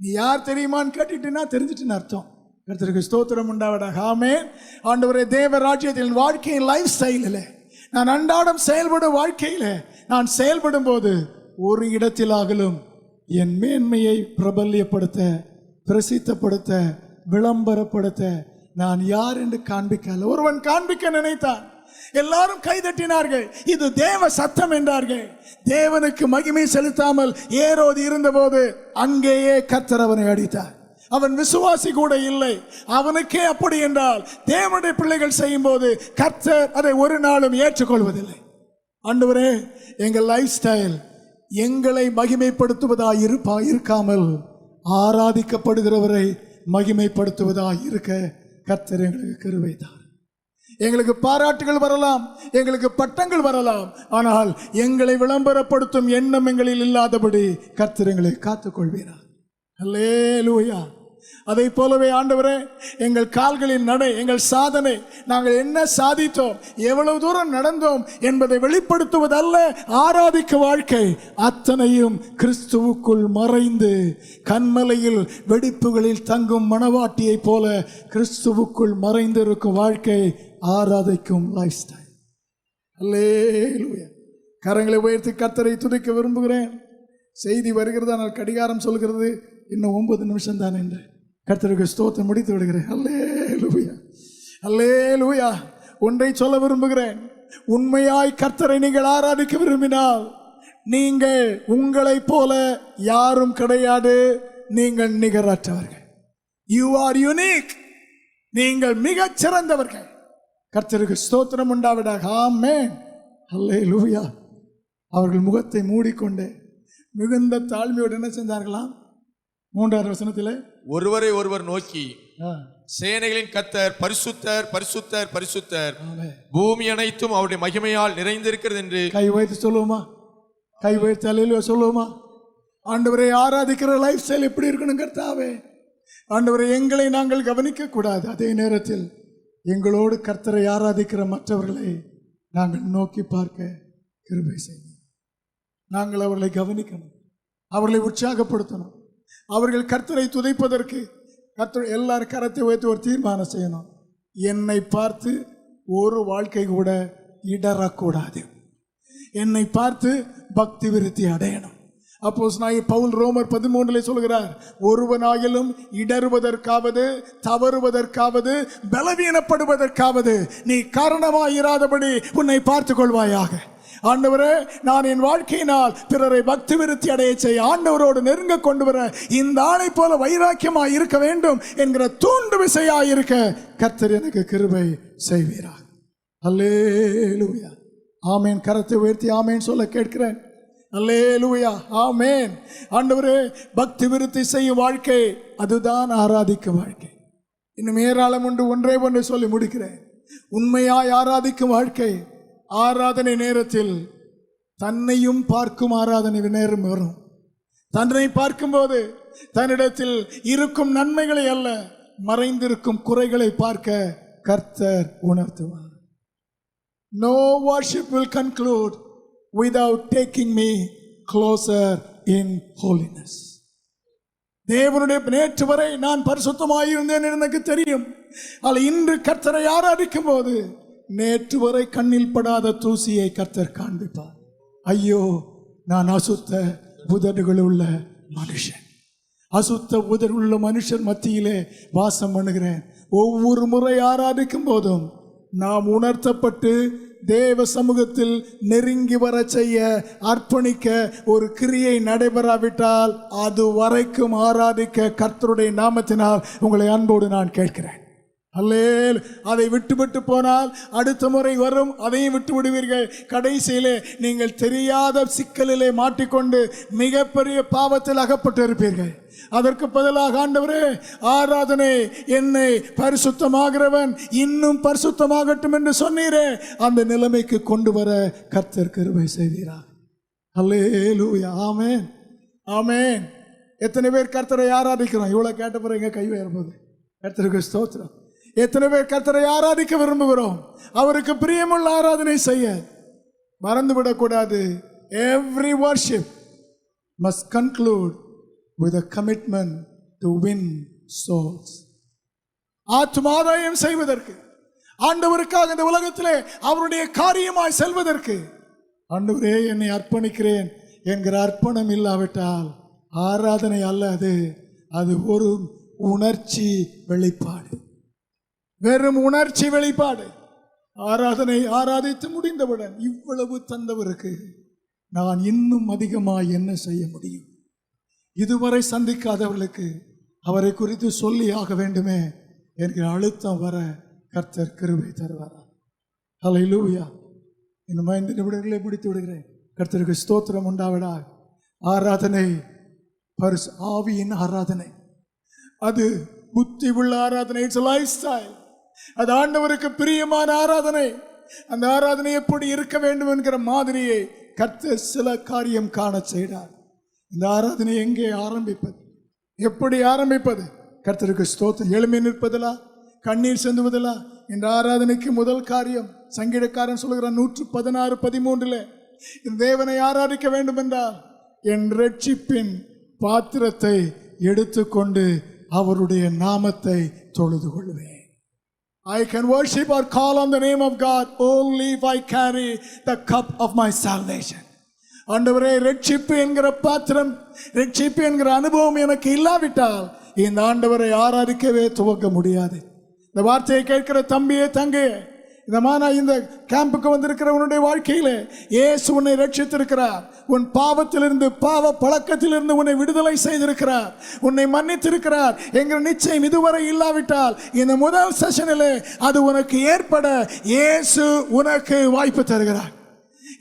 நீ யார் தெரியுமான்னு கேட்டுட்டுன்னா தெரிஞ்சிட்டுன்னு அர்த்தம். கர்த்தருக்கு ஸ்தோத்திரம் உண்டாவதாக. ஆமென். ஆண்டவரே, தேவ ராஜ்யத்தில் வாழ்க்கையின் லைஃப் ஸ்டைலில் நான் அன்றாடம் செயல்படும் வாழ்க்கையில் நான் செயல்படும் போது ஒரு இடத்திலாகலும் என் மேன்மையை பிரபல்யப்படுத்த, பிரசித்தப்படுத்த, விளம்பரப்படுத்த நான் யார் என்று காண்பிக்கல. ஒருவன் காண்பிக்க நினைத்தான், எல்லாரும் கைதட்டினார்கள், இது தேவ சத்தம் என்றார்கள். தேவனுக்கு மகிமை செலுத்தாமல் ஏரோது இருந்தபோது அங்கேயே கர்த்தர் அவனை அடித்தார். அவன் விசுவாசி கூட இல்லை. அவனுக்கே அப்படி என்றால் தேவனுடைய பிள்ளைகள் செய்யும் போது கர்த்தர் அதை ஒரு நாளும் ஏற்றுக்கொள்வதில்லை. ஆண்டவரே, எங்கள் லைஃப் ஸ்டைல் எங்களை மகிமைப்படுத்துவதாய் இருக்காமல் ஆராதிக்கப்படுகிறவரை மகிமைப்படுத்துவதாய் இருக்க கர்த்தர் எங்களுக்கு கிருபை தார். எங்களுக்கு பாராட்டுகள் வரலாம், எங்களுக்கு பட்டங்கள் வரலாம், ஆனால் எங்களை விளம்பரப்படுத்தும் எண்ணம் எங்களில் இல்லாதபடி கர்த்தர் எங்களை காத்துக்கொள்வீரார். அல்லேலூயா. அதை போலவே ஆண்டவரே, எங்கள் கால்களின் நடை, எங்கள் சாதனை, நாங்கள் என்ன சாதித்தோம், எவ்வளவு தூரம் நடந்தோம் என்பதை வெளிப்படுத்துவதல்ல ஆராதிக்க வாழ்க்கை. அத்தனையும் கிறிஸ்துவுக்குள் மறைந்து கண்மலையில் வெடிப்புகளில் தங்கும் மணவாட்டியை போல கிறிஸ்துவுக்குள் மறைந்து இருக்கும் வாழ்க்கை ஆராதிக்கும் லைஃப் ஸ்டைல். அல்லேலூயா. கரங்களை உயர்த்தி கர்த்தரை துதிக்க விரும்புகிறேன். செய்தி வருகிறது, ஆனால் கடிகாரம் சொல்கிறது இன்னும் 9 நிமிஷம் தான் என்று. கர்த்தருக்கு ஸ்தோத்திரம், முடித்து விடுகிறேன். அல்லேலூயா, அல்லேலூயா. ஒன்றை சொல்ல விரும்புகிறேன். உண்மையாய் கர்த்தரை நீங்கள் ஆராதிக்க விரும்பினால் நீங்கள் உங்களைப் போல யாரும் கிடையாது. நீங்கள் நிகரற்றவர்கள். You are unique. நீங்கள் மிகச் சிறந்தவர்கள். கர்த்தருக்கு ஸ்தோத்திரம் உண்டாவதாக. ஆமென். அல்லேலூயா. அவர்கள் முகத்தை மூடிக்கொண்டு மிகுந்த தாழ்மையோடு என்ன செஞ்சார்களாம்? 3ஆவது வசனத்திலே, ஒருவரை ஒருவர் நோக்கி, சேனைகளின் கர்த்தர் பரிசுத்தர், பரிசுத்தர், பரிசுத்தர், பூமி அனைத்தும் அவருடைய மகிமையால் நிறைந்திருக்கிறது என்று கை வைத்து சொல்லுவோமா? கை வைத்து அல்லேலூயா சொல்லுவோமா? ஆண்டவரை ஆராதிக்கிற லைஃப் ஸ்டைல் எப்படி இருக்கணும் கர்த்தாவே? ஆண்டவரை எங்களை நாங்கள் கவனிக்க கூடாது. அதே நேரத்தில் எங்களோடு கர்த்தரை ஆராதிக்கிற மற்றவர்களை நாங்கள் நோக்கி பார்க்க கிருபை செய்யும். நாங்கள் அவர்களை கவனிக்கணும், அவர்களை உற்சாகப்படுத்தணும். அவர்கள் கர்த்தரை துதிப்பதற்கு கர்த்தர் எல்லாரும் கரத்தை வைத்து ஒரு தீர்மானம் செய்யணும். என்னை பார்த்து ஒரு வாழ்க்கை கூட இடரக்கூடாது. என்னை பார்த்து பக்தி விருத்தி அடையணும். அப்போஸ்தலனாகிய பவுல் ரோமர் 13 சொல்கிறார், ஒருவனாயிலும் இடறுவதற்காவது, தவறுவதற்காவது, பலவீனப்படுவதற்காவது நீ காரணமாயிராதபடி உன்னை பார்த்துக் கொள்வாயாக. ஆண்டவரே, நான் என் வாழ்க்கையினால் பிறரை பக்தி விருத்தி அடைய செய்ய, ஆண்டவரோடு நெருங்க கொண்டு வர, இந்த ஆளை போல வைராக்கியமாய் இருக்க வேண்டும் என்கிற தூண்டு விசையாய் இருக்க கர்த்தர் எனக்கு கிருபை செய்வீராக. அல்லேலூயா, ஆமேன். கரத்தை உயர்த்தி ஆமேன் சொல்ல கேட்கிறேன். அல்லேலூயா, ஆமேன். ஆண்டவரே, பக்தி விருத்தி செய்யும் வாழ்க்கை அதுதான் ஆராதிக்கும் வாழ்க்கை. இன்னும் ஏராளம் உண்டு. ஒன்றே ஒன்று சொல்லி முடிக்கிறேன். உண்மையாய் ஆராதிக்கும் வாழ்க்கை, ஆராதனை நேரத்தில் தன்னையும் பார்க்கும் ஆராதனை நேரம் வரும். தன்னை பார்க்கும்போது தன்னிடத்தில் இருக்கும் நன்மைகளை அல்ல, மறைந்திருக்கும் குறைகளை பார்க்க கர்த்தர் உணர்த்துவார். No worship will conclude without taking me closer in holiness. தேவனுடைய நேற்று வரை நான் பரிசுத்தமாயிருந்தேன் எனக்கு தெரியும். ஆனால் இன்று கர்த்தரை ஆராதிக்கும் போது நேற்று வரை கண்ணில் படாத தூசியை கர்த்தர் காண்பிப்பார். ஐயோ, நான் அசுத்த உதடுகள் உள்ள மனுஷன், அசுத்த உதடு உள்ள மனுஷன் மத்தியிலே வாசம் பண்ணுகிறேன். ஒவ்வொரு முறை ஆராதிக்கும் போதும் நாம் உணர்த்தப்பட்டு தேவ சமூகத்தில் நெருங்கி வர செய்ய அர்ப்பணிக்க ஒரு கிரியை நடைபெறாவிட்டால் அது வரைக்கும் ஆராதிக்க கர்த்தருடைய நாமத்தினால் உங்களை அன்போடு நான் கேட்கிறேன். அல்லேல், அதை விட்டுவிட்டு போனால் அடுத்த முறை வரும், அதையும் விட்டு விடுவீர்கள். கடைசியிலே நீங்கள் தெரியாத சிக்கலிலே மாட்டிக்கொண்டு மிகப்பெரிய பாவத்தில் அகப்பட்டு இருப்பீர்கள். அதற்கு பதிலாக ஆண்டவரே, ஆராதனை என்னை பரிசுத்தமாகிறவன் இன்னும் பரிசுத்தமாகட்டும் என்று சொன்னீரே, அந்த நிலைமைக்கு கொண்டு வர கர்த்தர் கிருபை செய்வீராக. அல்லேலூயா, ஆமென், ஆமென். எத்தனை பேர் கர்த்தரை ஆராதிக்கிறோம்? இவ்வளவு கேட்ட பிறகு எங்க கை உயரும்போது கர்த்தருக்கு ஸ்தோத்திரம். எத்தனை பேர் கர்த்தரை ஆராதிக்க விரும்புகிறோம்? அவருக்கு பிரியமுள்ள ஆராதனை செய்ய மறந்துவிடக்கூடாது. Every worship must conclude with a commitment to win souls. ஆத்மாதாயம் செய்வதற்கு, ஆண்டவருக்காக இந்த உலகத்திலே அவருடைய காரியமாய் செல்வதற்கு, ஆண்டவரே என்னை அர்ப்பணிக்கிறேன் என்கிற அர்ப்பணம் இல்லாவிட்டால் ஆராதனை அல்ல. அது ஒரு உணர்ச்சி வெளிப்பாடு, வெறும் உணர்ச்சி வெளிப்பாடு. ஆராதனை ஆராதித்து முடிந்தவுடன் இவ்வளவு தந்தவருக்கு நான் இன்னும் அதிகமாக என்ன செய்ய முடியும்? இதுவரை சந்திக்காதவர்களுக்கு அவரை குறித்து சொல்லி ஆக வேண்டுமே என்கிற அழுத்தம் வர கர்த்தர் கிருபை தருவாரா? ஹல்லேலூயா. இன்னும் 5 நிமிடங்களை முடித்து விடுகிறேன். கர்த்தருக்கு ஸ்தோத்திரம் உண்டாவிடா. ஆராதனை ஆவியின் ஆராதனை, அது புத்தி உள்ள ஆராதனை. It's life style. அது ஆண்டவருக்கு பிரியமான ஆராதனை. அந்த ஆராதனை எப்படி இருக்க வேண்டும் என்கிற மாதிரியை கர்த்தர் சில காரியம் காண செய்தார். இந்த ஆராதனை எங்கே ஆரம்பிப்பது, எப்படி ஆரம்பிப்பது? கர்த்தருக்கு ஸ்தோத்திரம். எழும்பி நிற்பதிலா, கண்ணீர் சிந்துவதிலா இந்த ஆராதனைக்கு முதல் காரியம் சங்கீதக்காரன் சொல்கிறான் 116:13 தேவனை ஆராதிக்க வேண்டும் என்றால் என் ரட்சிப்பின் பாத்திரத்தை எடுத்துக்கொண்டு அவருடைய நாமத்தை தொழுது கொள்வேன். I can worship or call on the name of God only if I carry the cup of my salvation. ஆண்டவரே, ரட்சிப்பு என்கிற பாத்திரம், ரட்சிப்பு என்கிற அனுபவம் எனக்கு இல்லாவிட்டால் இந்த ஆண்டவரை ஆராதிக்கவே துவக்க முடியாது. இந்த வார்த்தையை கேட்கிற தம்பியே, தங்கையே, இந்த கேம்புக்கு வந்திருக்கிற உன்னுடைய வாழ்க்கையிலே இயேசு உன்னை ரட்சித்திருக்கிறார். உன் பாவத்திலிருந்து, பாவ பழக்கத்திலிருந்து உன்னை விடுதலை செய்திருக்கிறார், உன்னை மன்னித்திருக்கிறார் என்கிற நிச்சயம் இதுவரை இல்லாவிட்டால் இந்த முதல் செஷனிலே அது உனக்கு ஏற்பட இயேசு உனக்கு வாய்ப்பு தருகிறார்.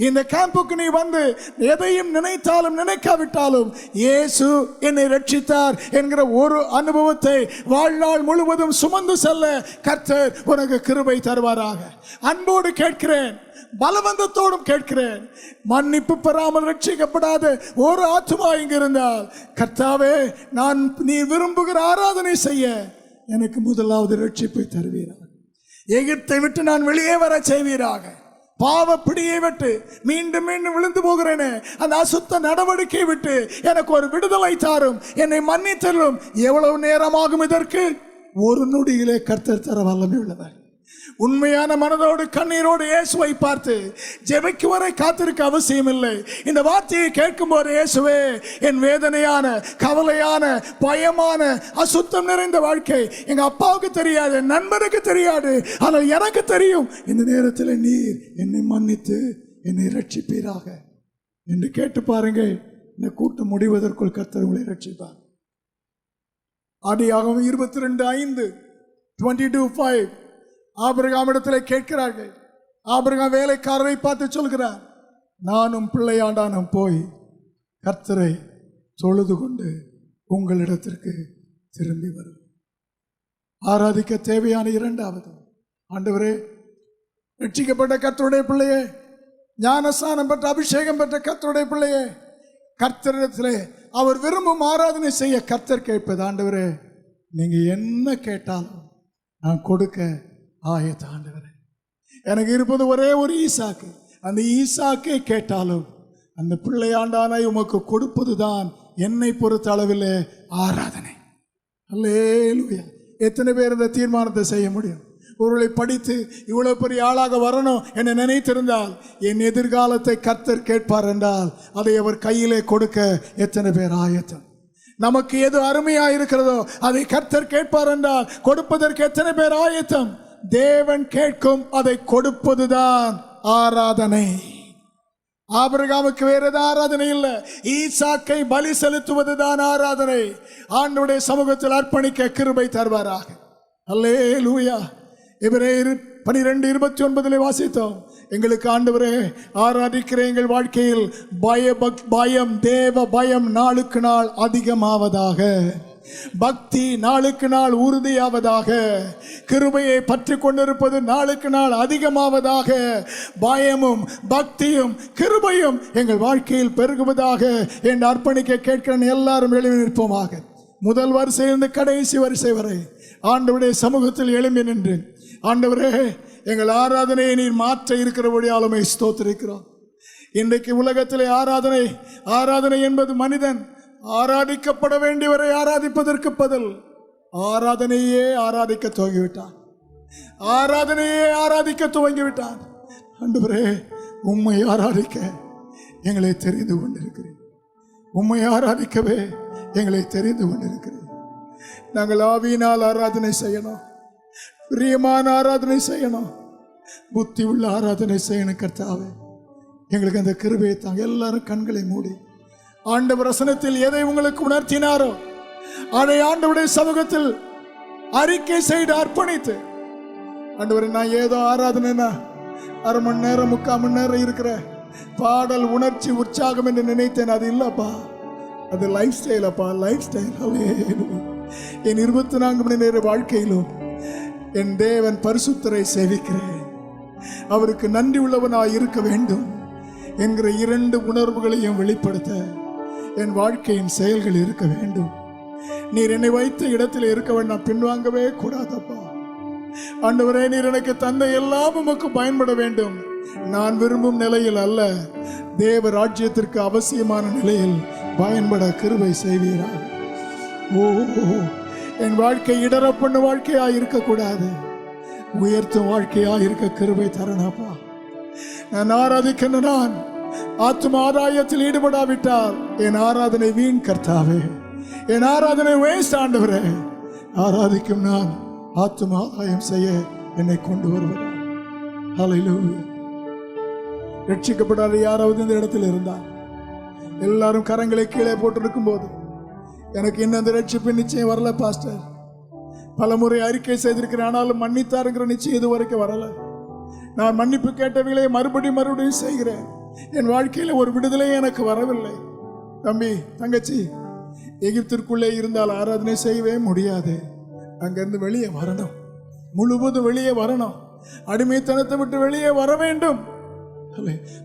இந்த கேம்புக்கு நீ வந்து எதையும் நினைத்தாலும் நினைக்காவிட்டாலும் இயேசு என்னை ரட்சித்தார் என்கிற ஒரு அனுபவத்தை வாழ்நாள் முழுவதும் சுமந்து செல்ல கர்த்தர் உனக்கு கிருபை தருவாராக. அன்போடு கேட்கிறேன், பலவந்தத்தோடும் கேட்கிறேன். மன்னிப்பு பெறாமல் ரட்சிக்கப்படாத ஒரு ஆத்துமா இங்கு இருந்தால், கர்த்தாவே, நான் நீ விரும்புகிற ஆராதனை செய்ய எனக்கு முதலாவது ரட்சிப்பை தருவீராக. எகிப்தை விட்டு நான் வெளியே வர செய்வீராக. பாவ பிடியை விட்டு மீண்டும் மீண்டும் விழுந்து போகிறேனே அந்த அசுத்த நடவடிக்கை விட்டு எனக்கு ஒரு விடுதலை தாரும், என்னை மன்னித்தரும். எவ்வளவு நேரமாகும் இதற்கு? ஒரு நொடியிலே கர்த்தர் தர வல்லமை உள்ளவர். உண்மையான மனதோடு கண்ணீரோடு இயேசுவை பார்த்து ஜெபிக்கும் வரை காத்திருக்க அவசியம் இல்லை. இந்த வார்த்தையை கேட்கும் போது, இயேசுவே, என் வேதனையான, கவலையான, பயமான, அசுத்தம் நிறைந்த வாழ்க்கை எங்க அப்பாவுக்கு தெரியாது, என் நண்பனுக்கு தெரியாது, ஆனால் எனக்கு தெரியும். இந்த நேரத்தில் நீர் என்னை மன்னித்து என்னை ரட்சிப்பீராக என்று கேட்டு பாருங்கள். இந்த கூட்டம் முடிவதற்குள் கர்த்தர் உங்களை ரட்சிப்பார். ஆதியாகமம் 22:5 22:5 ஆபிரகாமிடத்தில் கேட்கிறார்கள். ஆபிரகாம் வேலைக்காரரை பார்த்து சொல்கிறார், நானும் பிள்ளையாண்டானும் போய் கர்த்தரை தொழுது கொண்டு உங்களிடத்திற்கு திரும்பி வரும். ஆராதிக்க தேவையான இரண்டாவது, ஆண்டவரே, ரட்சிக்கப்பட்ட கர்த்தருடைய பிள்ளையே, ஞானஸ்நானம் பெற்ற அபிஷேகம் பெற்ற கர்த்தருடைய பிள்ளையே, கர்த்தரிடத்திலே அவர் விரும்பும் ஆராதனை செய்ய கர்த்தர் கேட்பது, ஆண்டவரே, நீங்க என்ன கேட்டாலும் நான் கொடுக்க ஆயத்த. ஆண்டவரே, எனக்கு இருப்பது ஒரே ஒரு ஈசாக்கு, அந்த ஈசாக்கை கேட்டாலும் அந்த பிள்ளையாண்டானை உமக்கு கொடுப்பதுதான் என்னை பொறுத்த அளவில் ஆராதனை. அல்லேலூயா. எத்தனை பேர் இந்த தீர்மானத்தை செய்ய முடியும்? ஒருவரை படித்து இவ்வளவு பெரிய ஆளாக வரணும் என நினைத்திருந்தால் என் எதிர்காலத்தை கர்த்தர் கேட்பார் என்றால் அதை அவர் கையிலே கொடுக்க எத்தனை பேர் ஆயத்தம்? நமக்கு எது அருமையாக இருக்கிறதோ அதை கர்த்தர் கேட்பார் என்றால் கொடுப்பதற்கு எத்தனை பேர் ஆயத்தம்? தேவன் கேட்கும் அதை கொடுப்பதுதான் ஆராதனை. ஆபிரகாமுக்கு வேற ஏதாவது ஆராதனை இல்லை, ஈசாக்கை பலி செலுத்துவதுதான் ஆராதனை. ஆண்டவருடைய சமூகத்தில் அர்ப்பணிக்க கிருபை தருவாராக. அல்லேலூயா. எபிரேயர் 12:29 வாசித்தோம். எங்களுக்கு ஆண்டவரே ஆராதிக்கிற எங்கள் வாழ்க்கையில் பயம், தேவ பயம் நாளுக்கு நாள் அதிகமாவதாக, பக்தி நாளுக்கு நாள் உறுதியாவதாக, கிருபையை பற்றி கொண்டிருப்பது நாளுக்கு நாள் அதிகமாவதாக, பயமும் பக்தியும் கிருபையும் எங்கள் வாழ்க்கையில் பெருகுவதாக என்று அர்ப்பணிக்க கேட்கிற எல்லாரும் எழுப்பி நிற்போமாக. முதல் வரிசையிலிருந்து கடைசி வரிசை வரை ஆண்டவருடைய சமூகத்தில் எழும்பி நின்று, ஆண்டவரே, எங்கள் ஆராதனையை நீர் மாற்ற இருக்கிறபடியாலுமே ஸ்தோத்திரிக்கிறோம். இன்றைக்கு உலகத்திலே ஆராதனை என்பது மனிதன் ஆராதிக்கப்பட வேண்டியவரை ஆராதிப்பதற்கு பதில் ஆராதனையே ஆராதிக்க துவங்கிவிட்டான். ஆண்டவரே, உம்மை ஆராதிக்க எங்களை தெரிந்து கொண்டிருக்கிறேன். உம்மை ஆராதிக்கவே எங்களை தெரிந்து கொண்டிருக்கிறேன். நாங்கள் ஆவியினால் ஆராதனை செய்யணும், பிரியமான ஆராதனை செய்யணும், புத்தி உள்ள ஆராதனை செய்யணும். கர்த்தாவே, எங்களுக்கு அந்த கிருபையை தாங்க. எல்லாரும் கண்களை மூடி ஆண்டவர் வசனத்தில் எதை உங்களுக்கு உணர்த்தினாரோ அதை ஆண்டவருடைய சமூகத்தில் அறிக்கை செய்து அர்ப்பணித்து, ஆண்டவரே, நான் ஏதோ ஆராதனைனா அரை மணி நேரம் 3/4 மணி நேரம் இருக்கிற பாடல், உணர்ச்சி, உற்சாகம் என்று நினைத்தேன். அது இல்லப்பா, அது லைஃப் ஸ்டைல் அப்பா, லைஃப் ஸ்டைல். என் 24 மணி நேர வாழ்க்கையிலும் என் தேவன் பரிசுத்தரை சேவிக்கிறேன், அவருக்கு நன்றி உள்ளவனாய் இருக்க வேண்டும் என்கிற 2 உணர்வுகளையும் வெளிப்படுத்த என் வாழ்க்கையின் செயல்கள் இருக்க வேண்டும். நீர் என்னை வைத்த இடத்தில் இருக்க வேண்டாம், பின்வாங்கவே கூடாதப்பா. ஆண்டவரே, நீர் எனக்கு தந்தை எல்லாம் உமக்கு பயன்பட வேண்டும். நான் விரும்பும் நிலையில் அல்ல, தேவ ராஜ்யத்திற்கு அவசியமான நிலையில் பயன்பட கிருபை செய்வீரா. ஓ, என் வாழ்க்கை இடர பண்ண வாழ்க்கையா இருக்கக்கூடாது, உயர்த்தும் வாழ்க்கையா இருக்க கிருபை தரணப்பா. நான் ஆராதிக்கின்ற நான் ஆத்தும ஆதாயத்தில் ஈடுபடாவிட்டால் என் ஆராதனை வீண் கர்த்தாவே, என் ஆராதனை வேஸ்ட் ஆண்டவரே. ஆராதிக்கும் நான் ஆத்தும ஆதாயம் செய்ய என்னை கொண்டு வருவதா. ஹல்லேலூயா. ரட்சிக்கப்படாத யாராவது இந்த இடத்தில் இருந்தால் எல்லாரும் கரங்களை கீழே போட்டிருக்கும் போது, எனக்கு இன்னும் அந்த ரட்சிப்பு நிச்சயம் வரல பாஸ்டர், பலமுறை அறிக்கை செய்திருக்கிறேன், ஆனாலும் மன்னித்தாருங்கிற நிச்சயம் இதுவரைக்கும் வரல, நான் மன்னிப்பு கேட்டவர்களே மறுபடியும் செய்கிறேன், என் வாழ்க்கையில ஒரு விடுதலை எனக்கு வரவில்லை. தம்பி, தங்கச்சி, எகிப்திற்குள்ளே இருந்தால் ஆராதனை செய்யவே முடியாது. அங்கிருந்து வெளியே வரணும், முழுவதும் வெளியே வரணும், அடிமைத்தனத்தை விட்டு வெளியே வர வேண்டும்.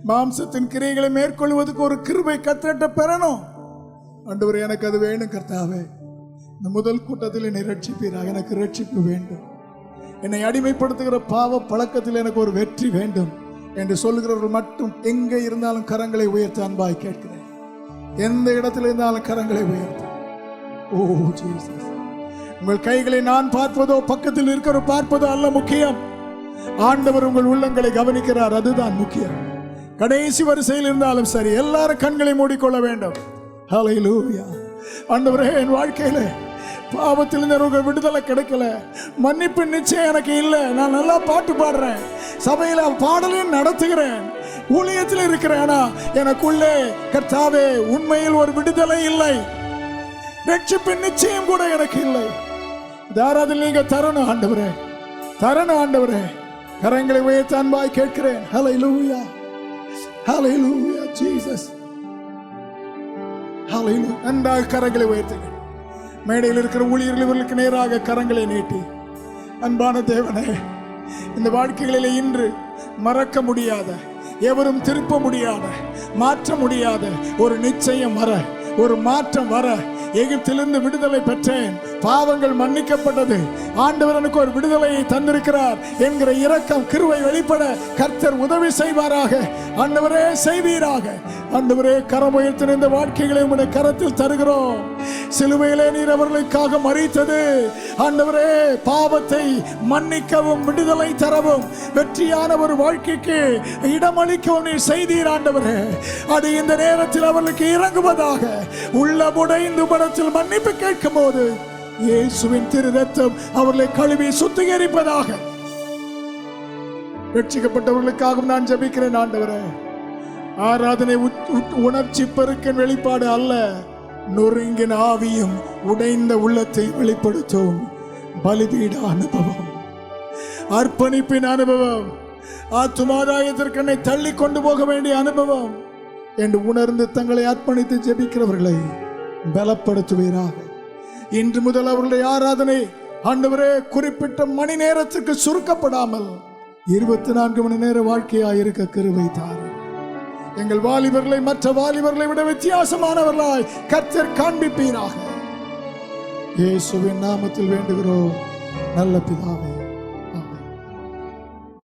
மாம்சத்தின் கிரியைகளை மேற்கொள்வதற்கு ஒரு கிருபை கத்திரட்ட பெறணும். ஆண்டவரே, எனக்கு அது வேணும் கர்த்தாவே. இந்த முதல் கூட்டத்தில் என்னை ரட்சிப்பீராக, எனக்கு ரட்சிப்பு வேண்டும். என்னை அடிமைப்படுத்துகிற பாவ பழக்கத்தில் எனக்கு ஒரு வெற்றி வேண்டும் என்று சொல்லுகிறவர்கள் மட்டும் எங்கே இருந்தாலும் கரங்களை உயர்த்த அன்பாய் கேட்கிறேன். எந்த இடத்துல இருந்தாலும் கரங்களை உயர்த்த. ஓ ஜீசஸ், உங்கள் கைகளை நான் பார்ப்பதோ பக்கத்தில் இருக்கிற பார்ப்பதோ அல்ல முக்கியம். ஆண்டவர் உங்கள் உள்ளங்களை கவனிக்கிறார், அதுதான் முக்கியம். கடைசி வரிசையில் இருந்தாலும் சரி, எல்லாரும் கண்களை மூடிக்கொள்ள வேண்டும். ஹல்லேலூயா. ஆண்டவரே, என் வாழ்க்கையில பாவத்தில் ஒரு விடுதலை கிடைக்கல, மன்னிப்பு நிச்சயம் எனக்கு இல்லை. நான் நல்லா பாட்டு பாடுறேன், சபையில பாடலையும் நடத்துகிறேன், ஊழியத்தில் இருக்கிறேன், ஆனா எனக்குள்ளே கர்த்தாவே உண்மையில் ஒரு விடுதலை இல்லை, ரட்சிப்பு நிச்சயம் கூட எனக்கு இல்லை. தாராதில் நீங்க தரணும் ஆண்டவரே, தரணும் ஆண்டவரே. கரங்களை உயர்த்தி அன்பாய் கேட்கிறேன். ஹல்லேலூயா, ஹல்லேலூயா ஜீசஸ், ஹல்லேலூயா. நன்றாக கரங்களை உயர்த்துங்கள். மேடையில் இருக்கிற ஊழியர்கள் இவர்களுக்கு நேராக கரங்களை நீட்டி, அன்பான தேவனே, இந்த வாழ்க்கைகளில் இன்று மறக்க முடியாத, எவரும் திருப்ப முடியாத, மாற்ற முடியாத ஒரு நிச்சயம் வர, ஒரு மாற்றம் வர, எகிப்திலிருந்து விடுதலை பெற்றேன், பாவங்கள் மன்னிக்கப்பட்டது, ஆண்டவர் எனக்கு ஒரு விடுதலையை தந்திருக்கிறார் என்கிற இரக்கம் கிருபை வெளிப்பட கர்த்தர் உதவி செய்வாராக. ஆண்டவரே, செய்வீராக. ஆண்டவரே, கரம் உயர்த்தின இந்த வாழ்க்கைகளை உம்முடைய கரத்தில் தருகிறோம். சிலுவையிலே நீர் அவர்களுக்காக மரித்தது ஆண்டவரே, பாவத்தை மன்னிக்கவும் விடுதலை தரவும் வெற்றியான ஒரு வாழ்க்கைக்கு இடமளிக்கவும் நீர் செய்தீர் ஆண்டவரே. அது இந்த நேரத்தில் அவர்களுக்கு இறங்குவதாக. உள்ளமுடைந்து படத்தில் மன்னிப்பு கேட்கும் போது இயேசுவின் திரு ரத்தம் அவர்களை கழுவி சுத்திகரிப்பதாக. ரட்சிக்கப்பட்டவர்களுக்காகவும் நான் ஜெபிக்கிறேன் ஆண்டவரே. ஆராதனை உணர்ச்சி பெருக்கின் வெளிப்பாடு அல்ல, நொறுங்கின ஆவியும் உடைந்த உள்ளத்தை வெளிப்படுத்தும் பலிபீட அனுபவம், அர்ப்பணிப்பின் அனுபவம், ஆத்துமாதாயத்திற்கு என்னை தள்ளி கொண்டு போக வேண்டிய அனுபவம் என்று உணர்ந்து தங்களை அர்ப்பணித்து ஜெபிக்கிறவர்களை பலப்படுத்துவீராக. இன்று முதல் அவர்களுடைய ஆராதனை ஆண்டவரே குறிப்பிட்ட மணி நேரத்துக்கு சுருக்கப்படாமல் 24 மணி நேர வாழ்க்கையாயிருக்க கிருபை தாரும். எங்கள் வாலிபர்களை மற்ற வாலிபர்களை விட வித்தியாசமானவர்களாய் கர்த்தர் காண்பிப்பீராக. இயேசுவின் நாமத்தில் வேண்டுகிறோம் நல்ல பிதாவே.